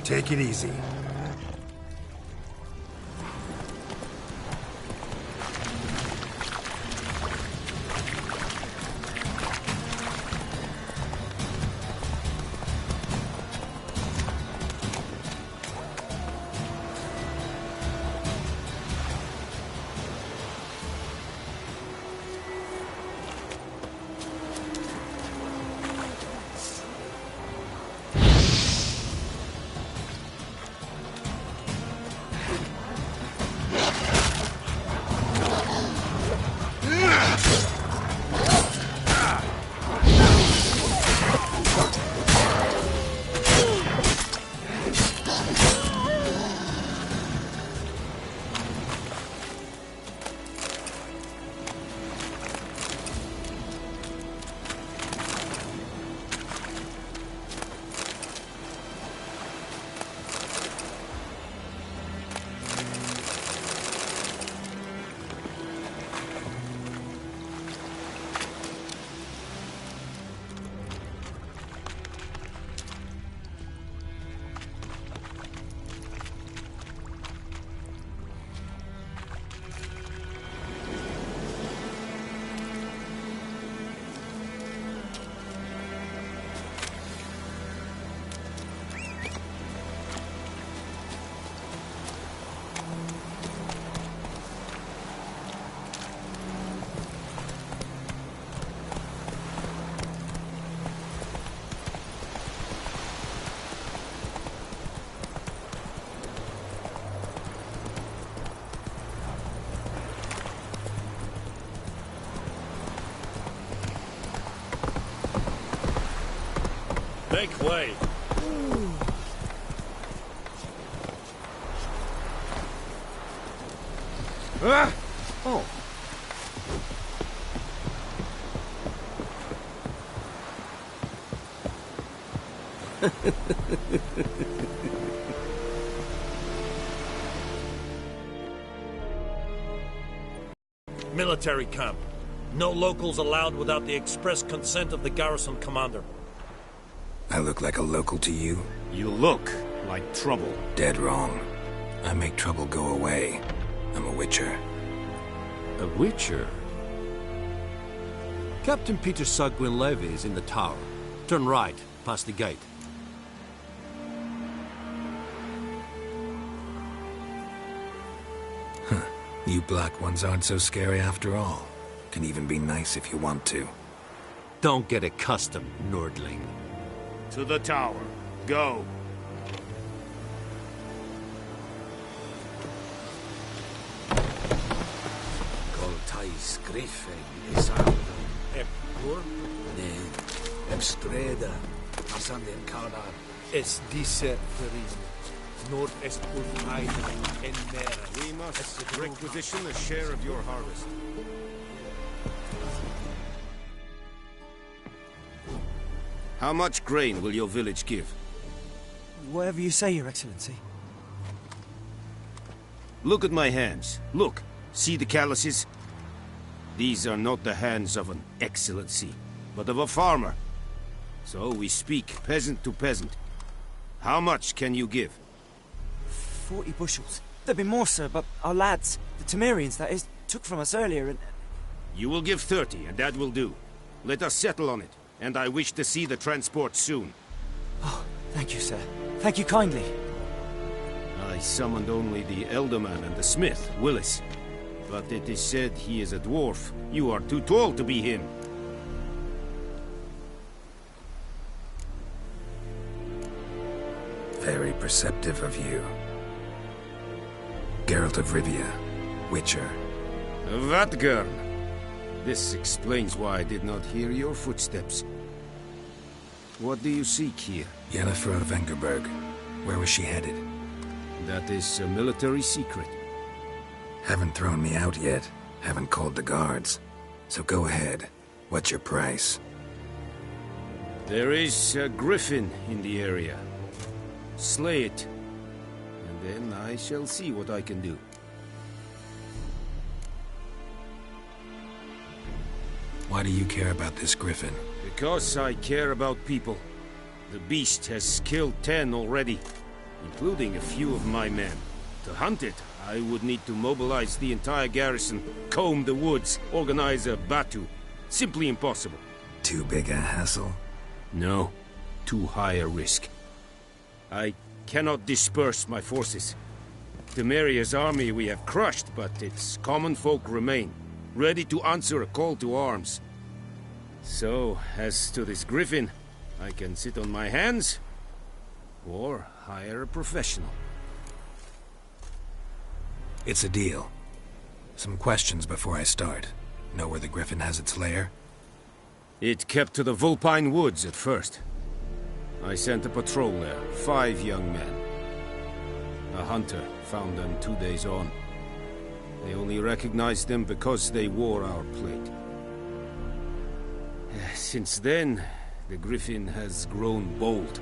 Take it easy. Make way. Ah! Oh. Military camp. No locals allowed without the express consent of the garrison commander. I look like a local to you? You look like trouble. Dead wrong. I make trouble go away. I'm a witcher. A witcher? Captain Peter Sagwin Levy is in the tower. Turn right, past the gate. Huh. You black ones aren't so scary after all. Can even be nice if you want to. Don't get accustomed, Nordling. To the tower. Go. Coltais Griffin is out. Epur? Ne. Ebstreda. Asanden Kanar. Es dice Ferin. Nord est Ulfaiden en Mera. We must requisition a share of your harvest. How much grain will your village give? Whatever you say, Your Excellency. Look at my hands. Look. See the calluses? These are not the hands of an excellency, but of a farmer. So we speak peasant to peasant. How much can you give? 40 bushels. There'd be more, sir, but our lads, the Temerians, that is, took from us earlier and... You will give 30, and that will do. Let us settle on it, and I wish to see the transport soon. Oh, thank you, sir. Thank you kindly. I summoned only the Elderman and the smith, Willis. But it is said he is a dwarf. You are too tall to be him. Very perceptive of you. Geralt of Rivia, Witcher. Vatgern! This explains why I did not hear your footsteps. What do you seek here? Yennefer of Vengerberg. Where was she headed? That is a military secret. Haven't thrown me out yet. Haven't called the guards. So go ahead. What's your price? There is a griffin in the area. Slay it. And then I shall see what I can do. Why do you care about this griffin? Because I care about people. The beast has killed 10 already. including a few of my men. To hunt it, I would need to mobilize the entire garrison, comb the woods, organize a batu. Simply impossible. Too big a hassle? No, too high a risk. I cannot disperse my forces. Temeria's army we have crushed, but its common folk remain, ready to answer a call to arms. So, as to this griffin, I can sit on my hands, or hire a professional. It's a deal. Some questions before I start. Know where the griffin has its lair? It kept to the Vulpine Woods at first. I sent a patrol there, 5 young men. A hunter found them 2 days on. They only recognized them because they wore our plate. Since then, the griffin has grown bold.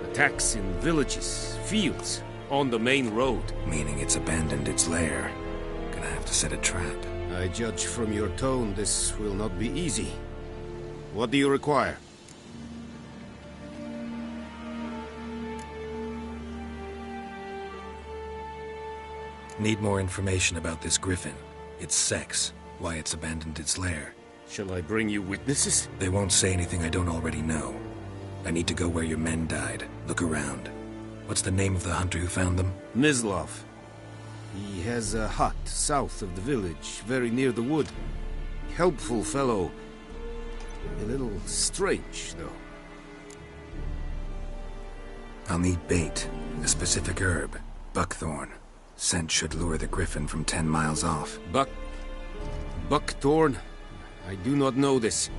Attacks in villages, fields, on the main road. Meaning it's abandoned its lair. Gonna have to set a trap. I judge from your tone this will not be easy. What do you require? Need more information about this griffin. Its sex, why it's abandoned its lair. Shall I bring you witnesses? They won't say anything I don't already know. I need to go where your men died. Look around. What's the name of the hunter who found them? Mislav. He has a hut south of the village, very near the wood. Helpful fellow. A little strange, though. I'll need bait. A specific herb. Buckthorn. Scent should lure the griffin from 10 miles off. Buckthorn? I do not know this.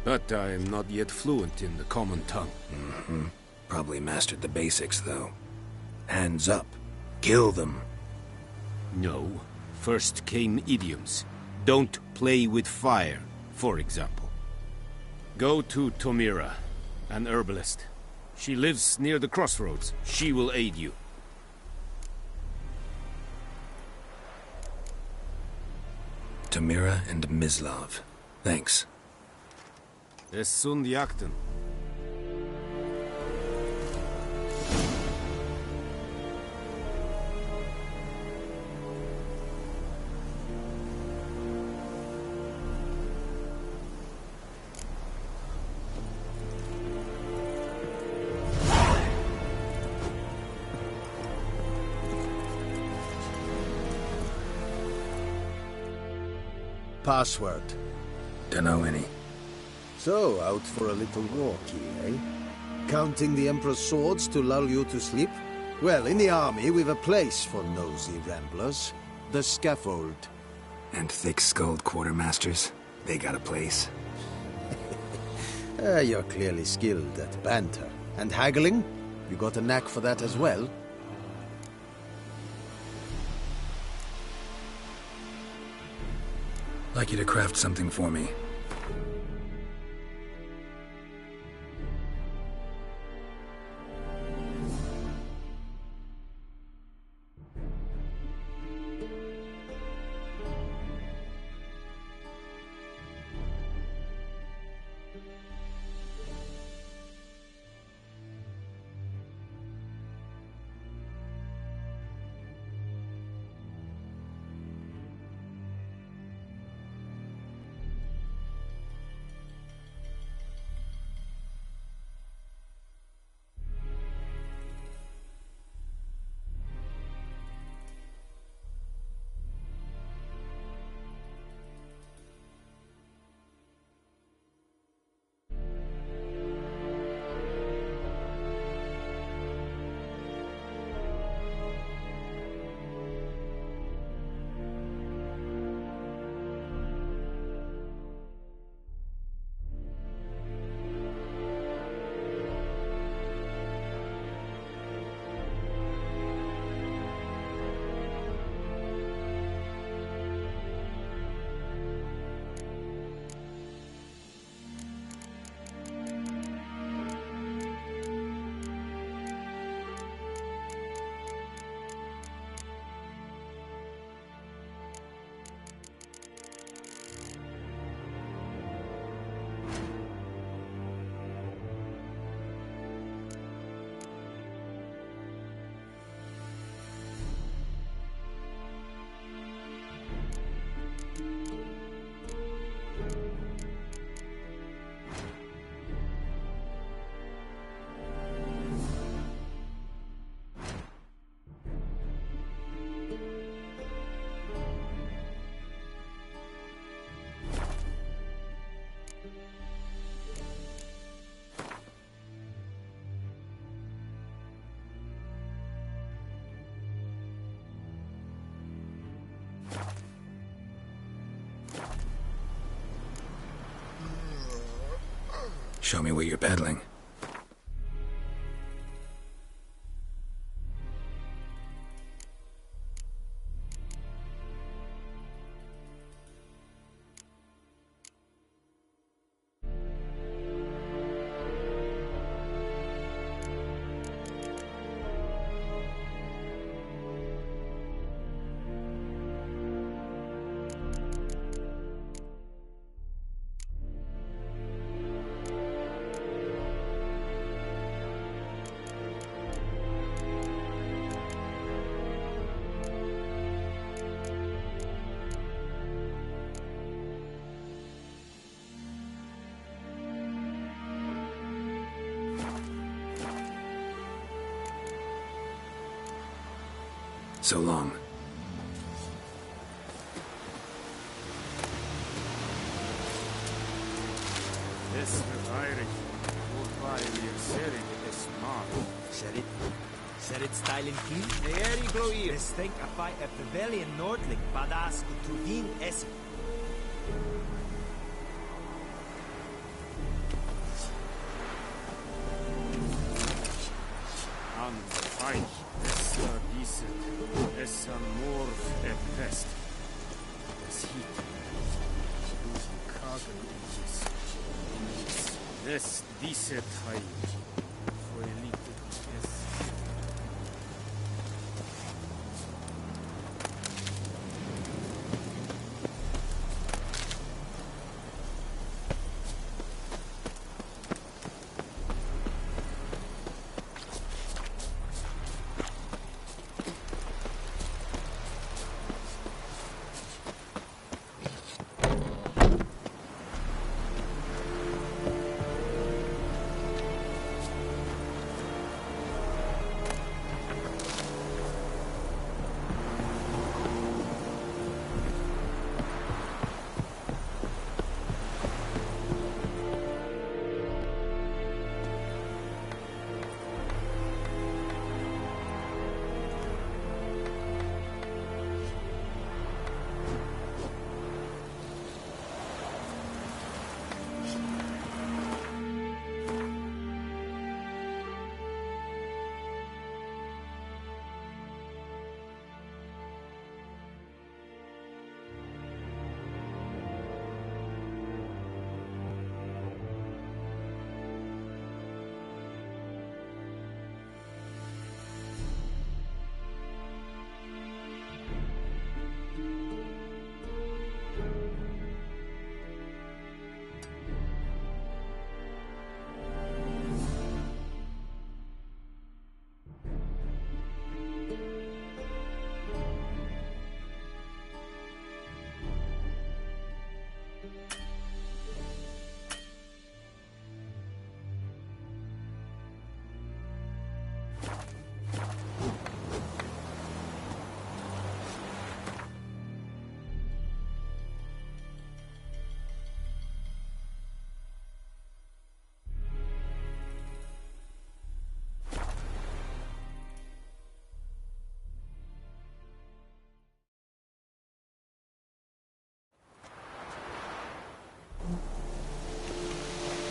But I am not yet fluent in the common tongue. Mm-hmm. Probably mastered the basics, though. Hands up. Kill them. No. First came idioms. Don't play with fire, for example. Go to Tomira, an herbalist. She lives near the crossroads. She will aid you. Tomira and Mislav. Thanks. Es sunt jakten. Password. Dunno any. So, out for a little walkie, eh? Counting the Emperor's swords to lull you to sleep? Well, in the army, we've a place for nosy ramblers. The scaffold. And thick-skulled quartermasters? They got a place? You're clearly skilled at banter. And haggling? You got a knack for that as well? Like you to craft something for me. Show me what you're peddling. So long. This Yrden Said it style and key? This thing a fight at the Valley in Nordling, badass Tudin Essen. An fight, essa dicet, essa morf e pest. Das heat. Du kagen this dicet high. For elite.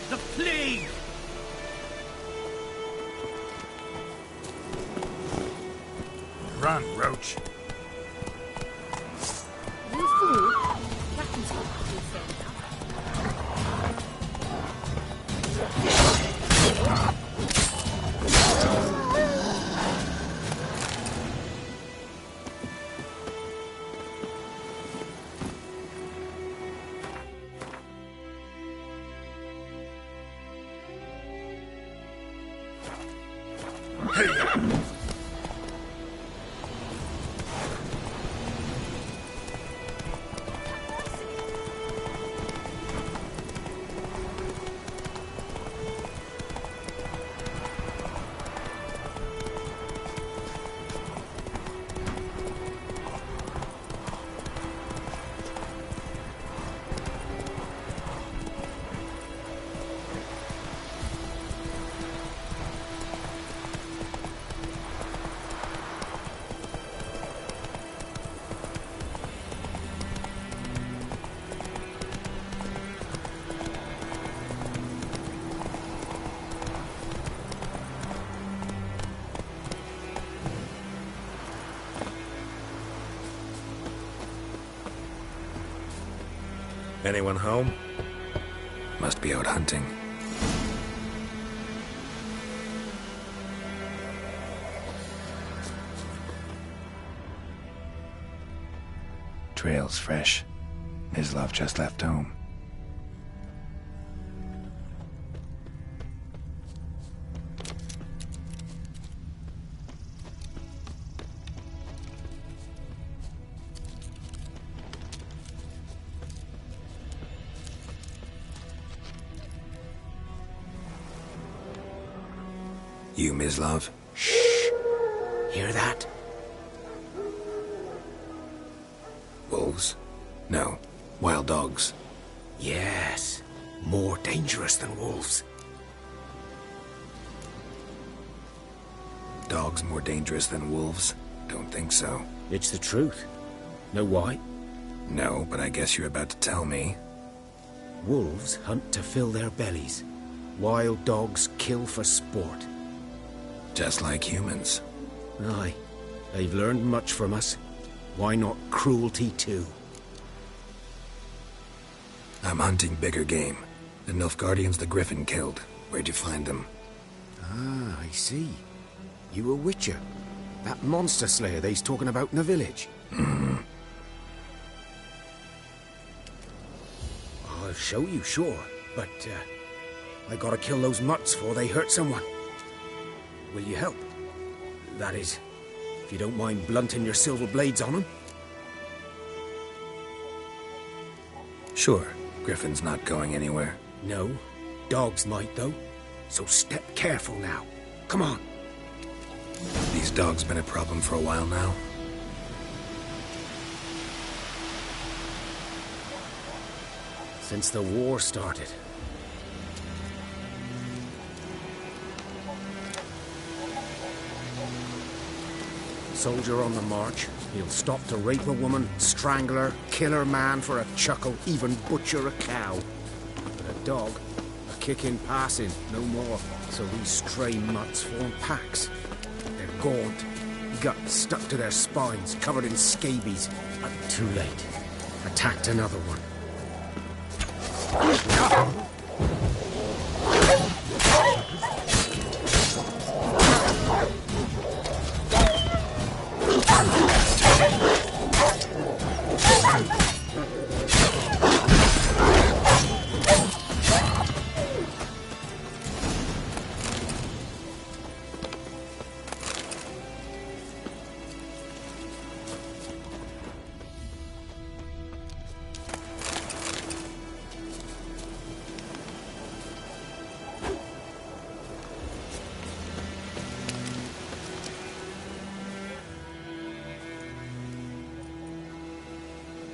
The plague! Run, Roach. You fool! Weapons will be fair enough. Anyone home? Must be out hunting. Trail's fresh. Mislav just left home. You, Mislav? Shh! Hear that? Wolves? No. Wild dogs. Yes. More dangerous than wolves. Dogs more dangerous than wolves? Don't think so. It's the truth. Know why? No, but I guess you're about to tell me. Wolves hunt to fill their bellies. Wild dogs kill for sport. Just like humans. Aye. They've learned much from us. Why not cruelty too? I'm hunting bigger game. The Nilfgaardians the Griffin killed. Where'd you find them? Ah, I see. You a witcher. That monster slayer they's talking about in the village. Mm-hmm. I'll show you, sure. But, I gotta kill those mutts before they hurt someone. Will you help? That is, if you don't mind blunting your silver blades on them. Sure. Griffin's not going anywhere. No. Dogs might, though. So step careful now. Come on. These dogs been a problem for a while now? Since the war started. Soldier on the march. He'll stop to rape a woman, strangle her, kill her man for a chuckle, even butcher a cow. But a dog, a kick in passing, no more. So these stray mutts form packs. They're gaunt, guts stuck to their spines, covered in scabies. But too late. Attacked another one.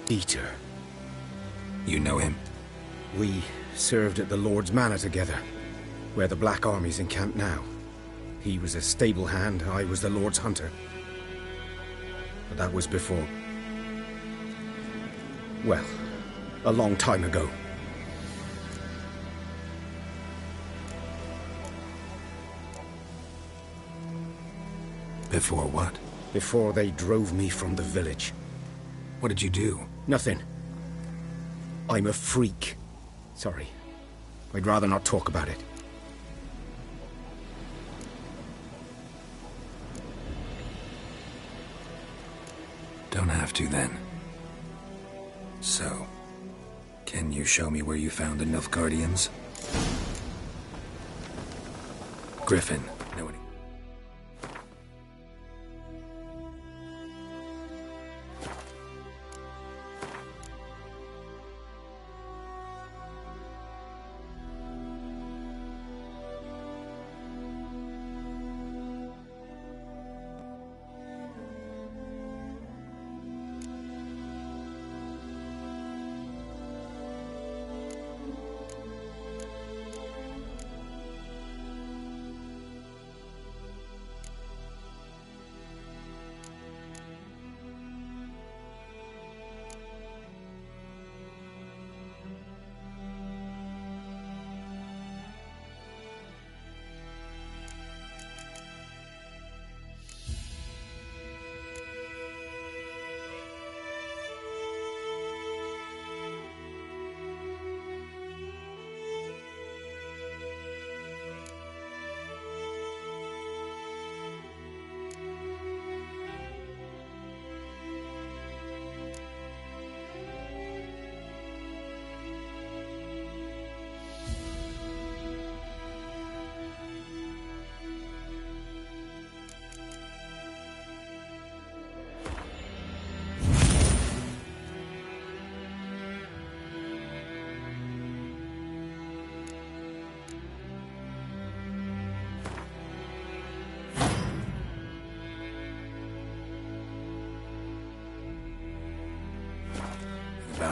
Peter. You know him? We served at the Lord's Manor together, where the Black Army's encamped now. He was a stable hand, I was the Lord's hunter. But that was before... well, a long time ago. Before what? Before they drove me from the village. What did you do? Nothing. I'm a freak. Sorry. I'd rather not talk about it. Don't have to, then. So, can you show me where you found the Nilfgaardians? Griffin. Know any...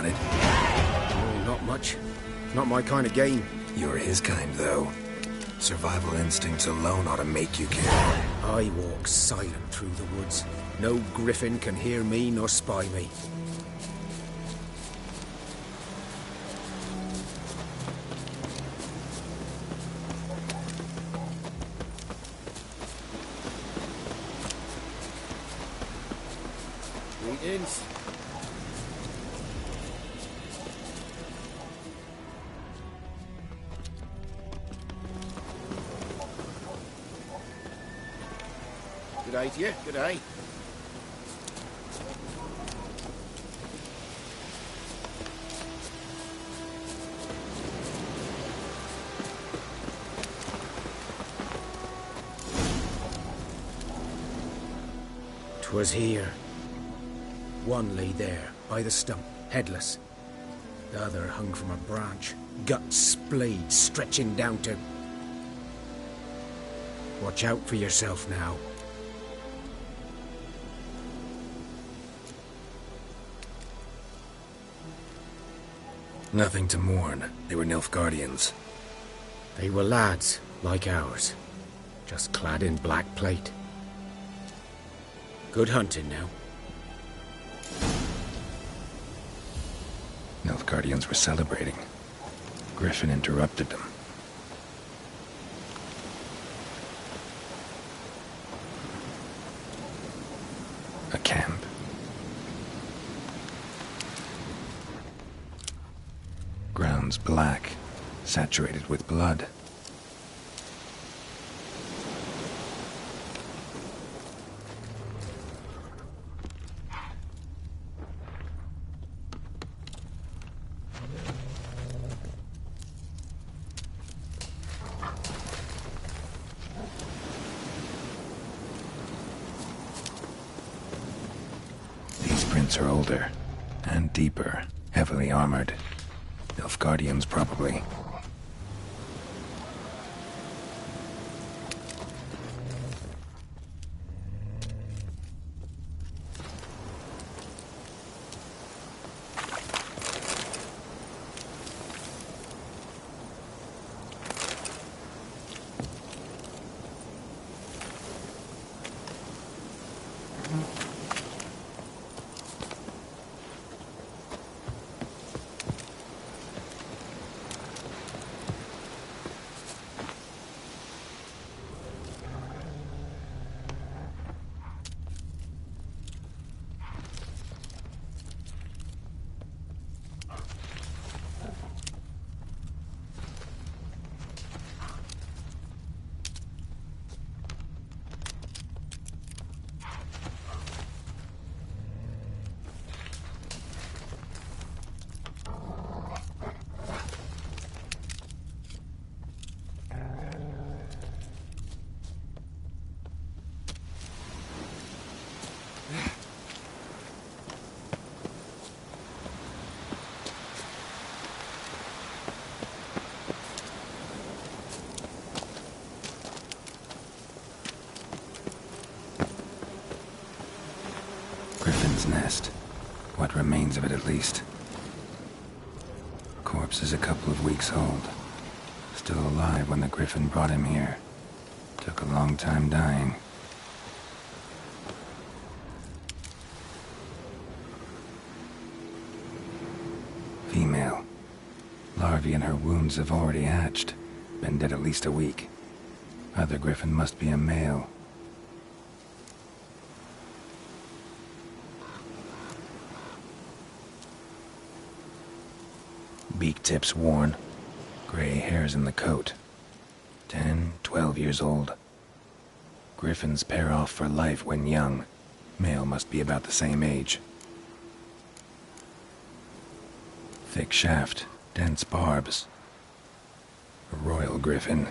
wanted? Oh, not much. Not my kind of game. You're his kind, though. Survival instincts alone ought to make you care. I walk silent through the woods. No griffin can hear me nor spy me. Greetings. Good day to you. Good day. 'Twas here. One lay there, by the stump, headless. The other hung from a branch, guts splayed, stretching down to... Watch out for yourself now. Nothing to mourn. They were Nilfgaardians. They were lads, like ours, just clad in black plate. Good hunting now. Nilfgaardians were celebrating. Griffin interrupted them. A camp. Grounds black, saturated with blood. Are older and deeper, heavily armored. Nilfgaardians, probably. Nest. What remains of it, at least. Corpse is a couple of weeks old. Still alive when the Griffin brought him here. Took a long time dying. Female. Larvae in her wounds have already hatched. Been dead at least a week. Other Griffin must be a male. Beak tips worn, gray hairs in the coat. 10, 12 years old. Griffins pair off for life when young. Male must be about the same age. Thick shaft, dense barbs. A royal griffin.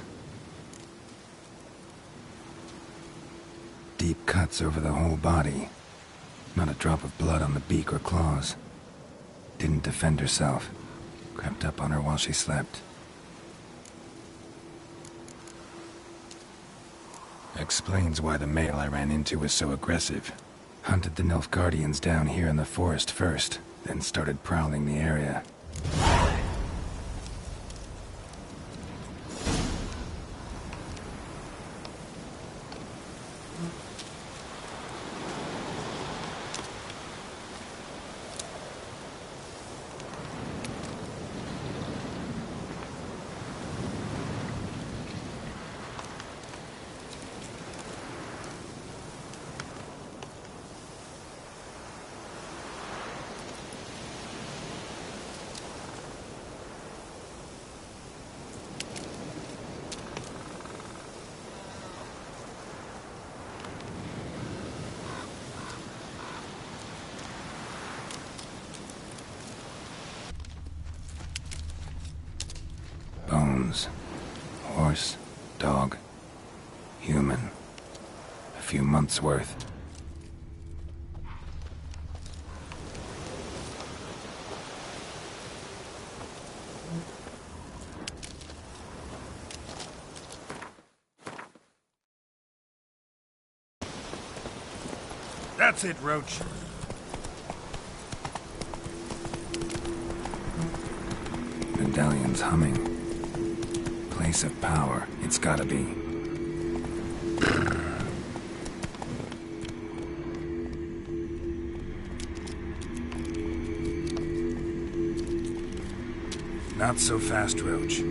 Deep cuts over the whole body. Not a drop of blood on the beak or claws. Didn't defend herself. Crept up on her while she slept. Explains why the male I ran into was so aggressive. Hunted the Nilfgaardians down here in the forest first. then started prowling the area. Bones. Horse, dog, human. A few months' worth. That's it, Roach. Medallion's humming. Place of power, it's gotta be. Not so fast, Roach.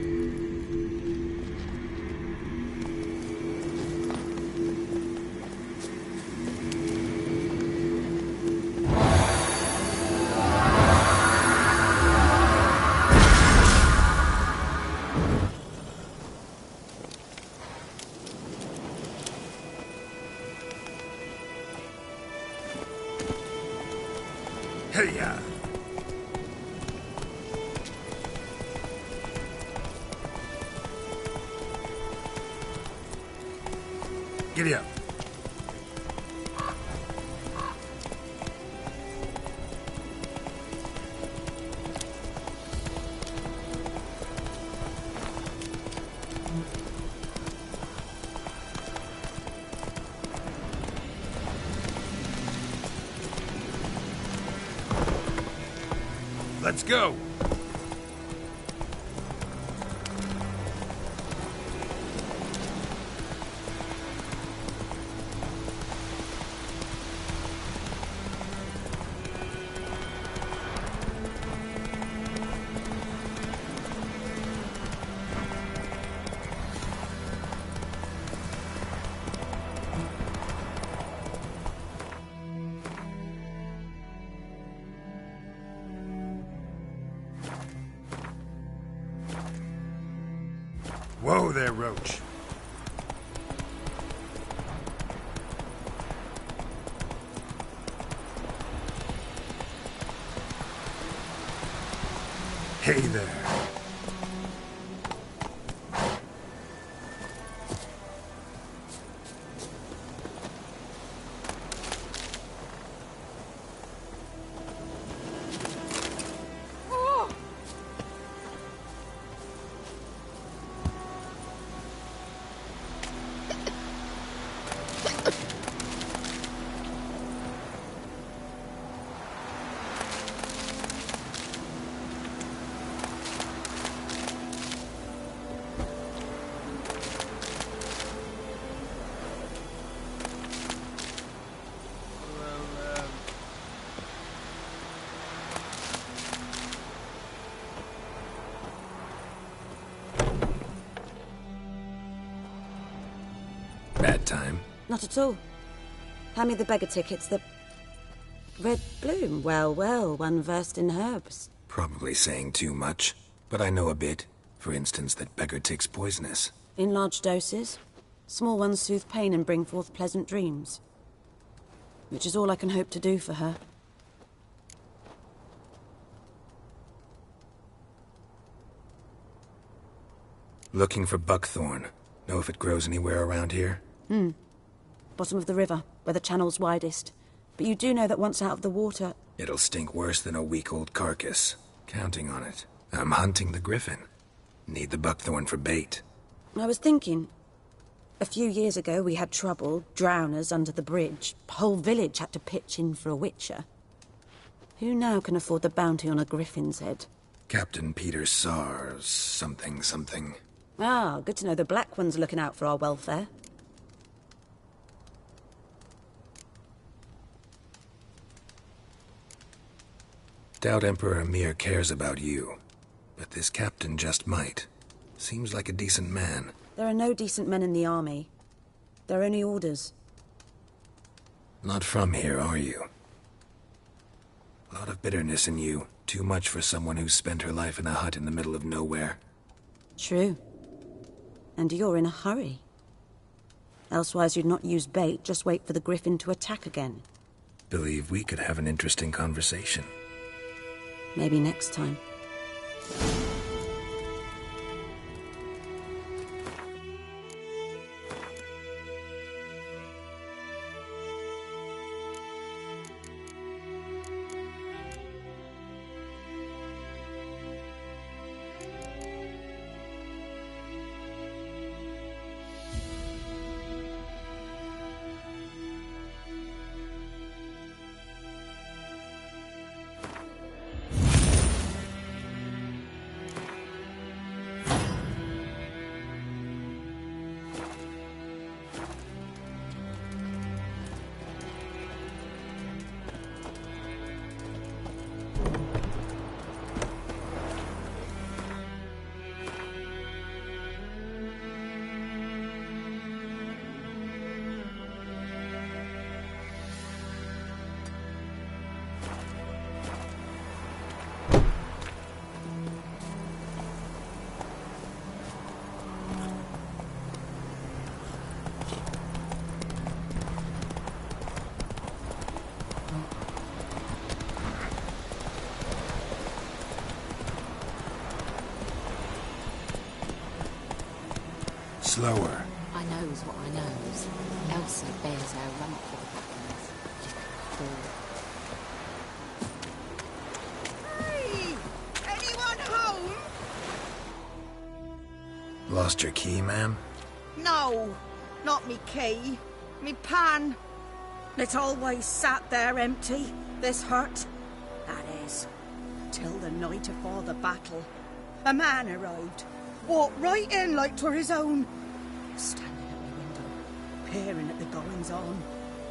Hey-ya! Giddy up. Let's go! Whoa there, Roach. Hey there. Bad time. Not at all. Hand me the beggar tickets, the... Red bloom. Well, well, one versed in herbs. Probably saying too much, but I know a bit. For instance, that beggar tick's poisonous. In large doses. Small ones soothe pain and bring forth pleasant dreams. Which is all I can hope to do for her. Looking for buckthorn. Know if it grows anywhere around here? Bottom of the river, where the channel's widest. But you do know that once out of the water... It'll stink worse than a week-old carcass. Counting on it. I'm hunting the griffin. Need the buckthorn for bait. I was thinking... A few years ago we had trouble, drowners under the bridge. Whole village had to pitch in for a witcher. Who now can afford the bounty on a griffin's head? Captain Peter Sars, something. Ah, good to know the Black One's looking out for our welfare. Doubt Emperor Emir cares about you, but this captain just might. Seems like a decent man. There are no decent men in the army. There are only orders. Not from here, are you? A lot of bitterness in you. Too much for someone who's spent her life in a hut in the middle of nowhere. True. And you're in a hurry. Elsewise you'd not use bait, just wait for the griffin to attack again. Believe we could have an interesting conversation. Maybe next time. Slower. I knows what I knows. Elsa bears our rump for the Blackmans. Hey! Anyone home? Lost your key, ma'am? No, not me key. Me pan. It always sat there empty, this hut. That is, till the night afore the battle. A man arrived, walked right in like 'twere his own. Standing at my window, peering at the goings-on.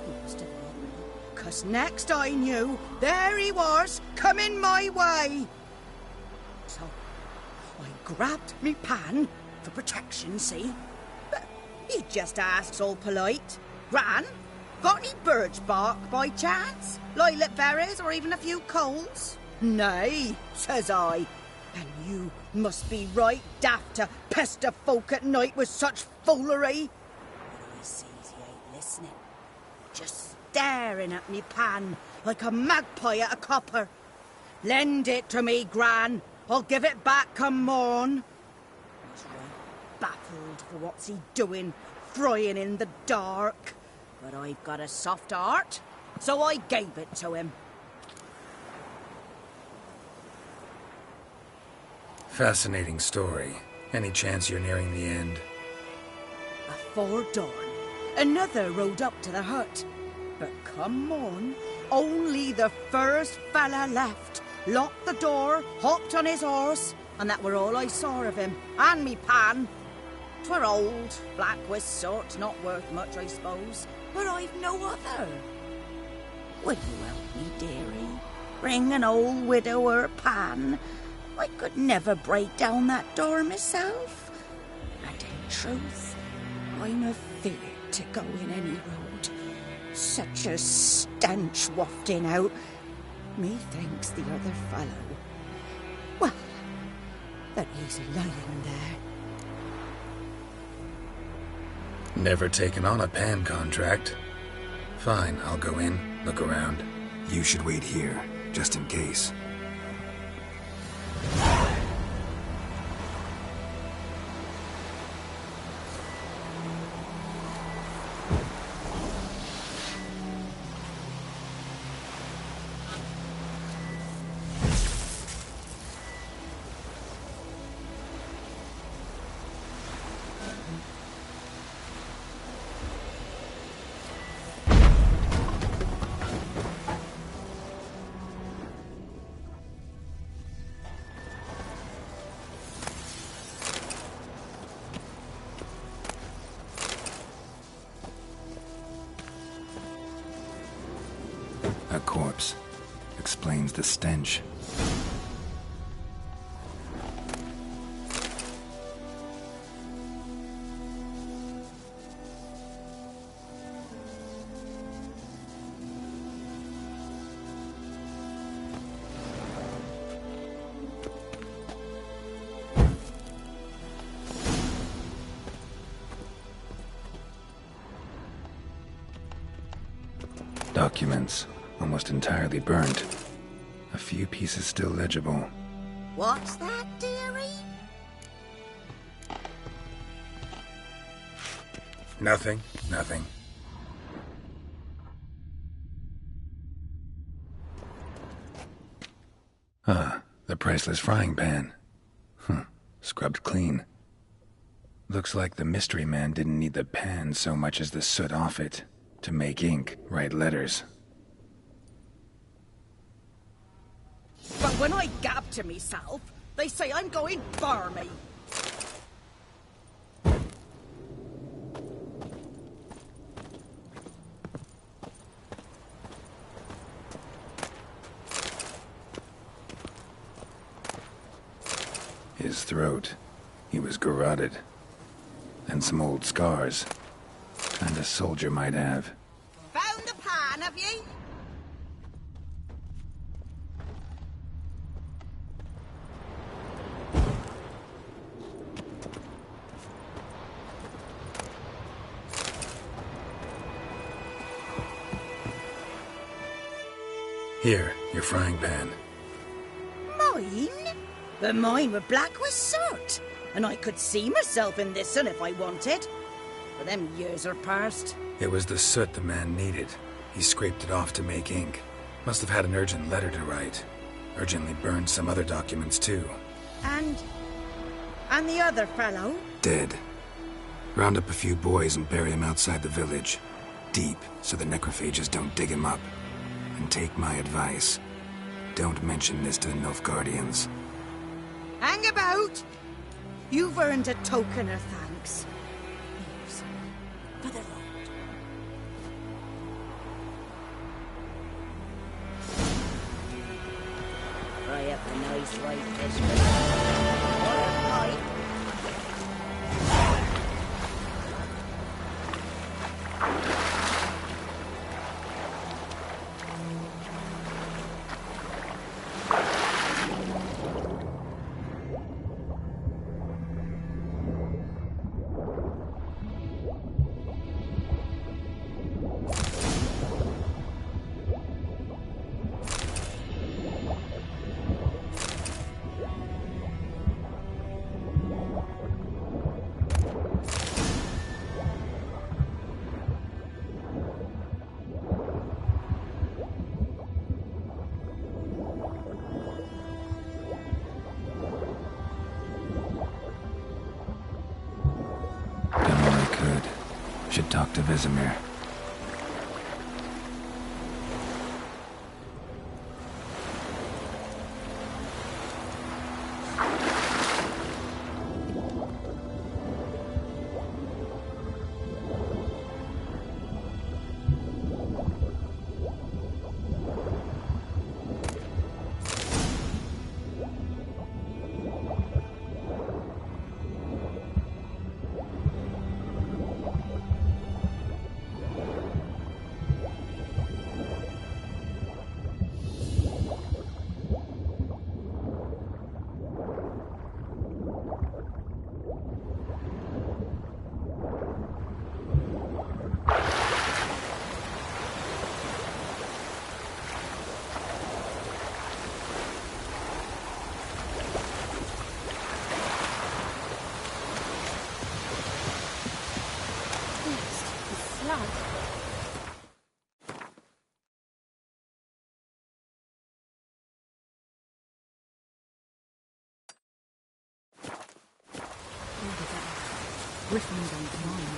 He must have known me, 'cause next I knew, there he was, coming my way. So, I grabbed me pan, for protection, see? But he just asks all polite, Gran, got any birch bark by chance? Lilac berries or even a few coals? Nay, says I. And you must be right daft to pester folk at night with such foolery. But I sees he ain't listening. Just staring at me pan like a magpie at a copper. Lend it to me, Gran. I'll give it back come morn. He's right baffled for what's he doing, frying in the dark. But I've got a soft heart, so I gave it to him. Fascinating story. Any chance you're nearing the end? Afore dawn, another rode up to the hut. But come on, only the first fella left. Locked the door, hopped on his horse, and that were all I saw of him, and me pan. 'Twere old, black with sort, not worth much, I suppose, but I've no other. Will you help me, dearie? Bring an old widower pan? I could never break down that door myself. And in truth, I'm afeard to go in any road. Such a stench wafting out. Methinks the other fellow. Well, that he's lying there. Never taken on a pan contract. Fine, I'll go in, look around. You should wait here, just in case. Explains the stench. Documents, almost entirely burnt. A few pieces still legible. What's that, dearie? Nothing. Ah, the priceless frying pan. Scrubbed clean. Looks like the mystery man didn't need the pan so much as the soot off it. To make ink, write letters. But when I gab to myself, they say I'm going barmy. His throat. He was garroted. And some old scars. Kind of soldier might have. Found the pan, have ye? Here, your frying pan. Mine? But mine were black with soot. And I could see myself in this one if I wanted. But them years are past. It was the soot the man needed. He scraped it off to make ink. Must have had an urgent letter to write. Urgently burned some other documents too. And the other fellow? Dead. Round up a few boys and bury him outside the village. Deep, so the necrophages don't dig him up. And take my advice. Don't mention this to the Nilfgaardians. Hang about! You've earned a token of thanks. Here's for the road. Fry up a nice white biscuit. Or a pipe. Should talk to Vesemir. Griffin don't mind.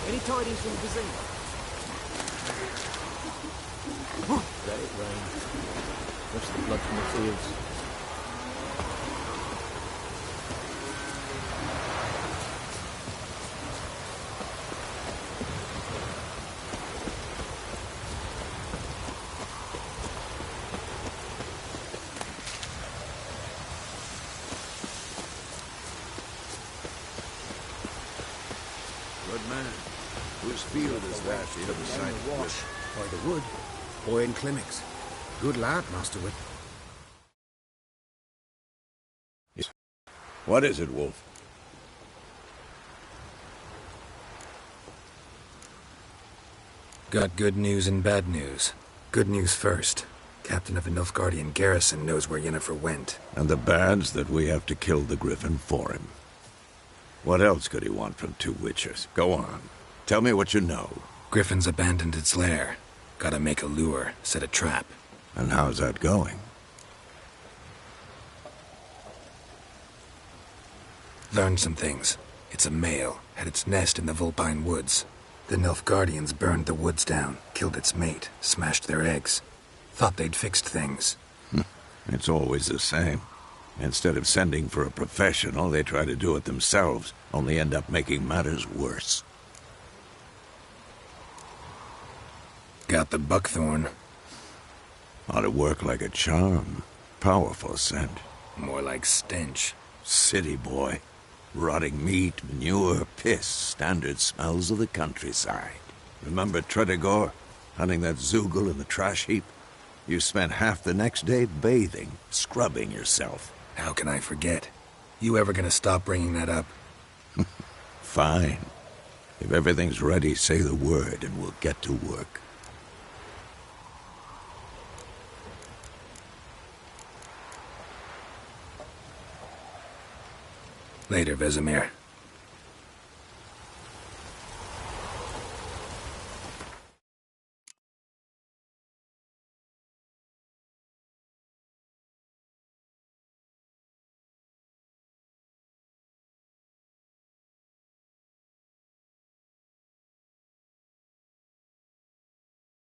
Any tidings from the casino? Let it rain. Watch the blood from the fields. field as that the other side of the wash. By the wood. Boy in clinics. Good lad, Master Whip. What is it, Wolf? Got good news and bad news. Good news first. Captain of the Nilfgaardian garrison knows where Yennefer went. And the bad's that we have to kill the Griffin for him. What else could he want from two witchers? Go on. Tell me what you know. Griffin's abandoned its lair. Gotta make a lure, set a trap. And how's that going? Learned some things. It's a male, had its nest in the Vulpine Woods. The Nilfgaardians burned the woods down, killed its mate, smashed their eggs. Thought they'd fixed things. It's always the same. Instead of sending for a professional, they try to do it themselves, only end up making matters worse. Got the buckthorn. Ought to work like a charm. Powerful scent. More like stench. City boy. Rotting meat, manure, piss, standard smells of the countryside. Remember Tredegor? Hunting that Zoogle in the trash heap? You spent half the next day bathing, scrubbing yourself. How can I forget? You ever gonna stop bringing that up? Fine. If everything's ready, say the word and we'll get to work. Later, Vesemir.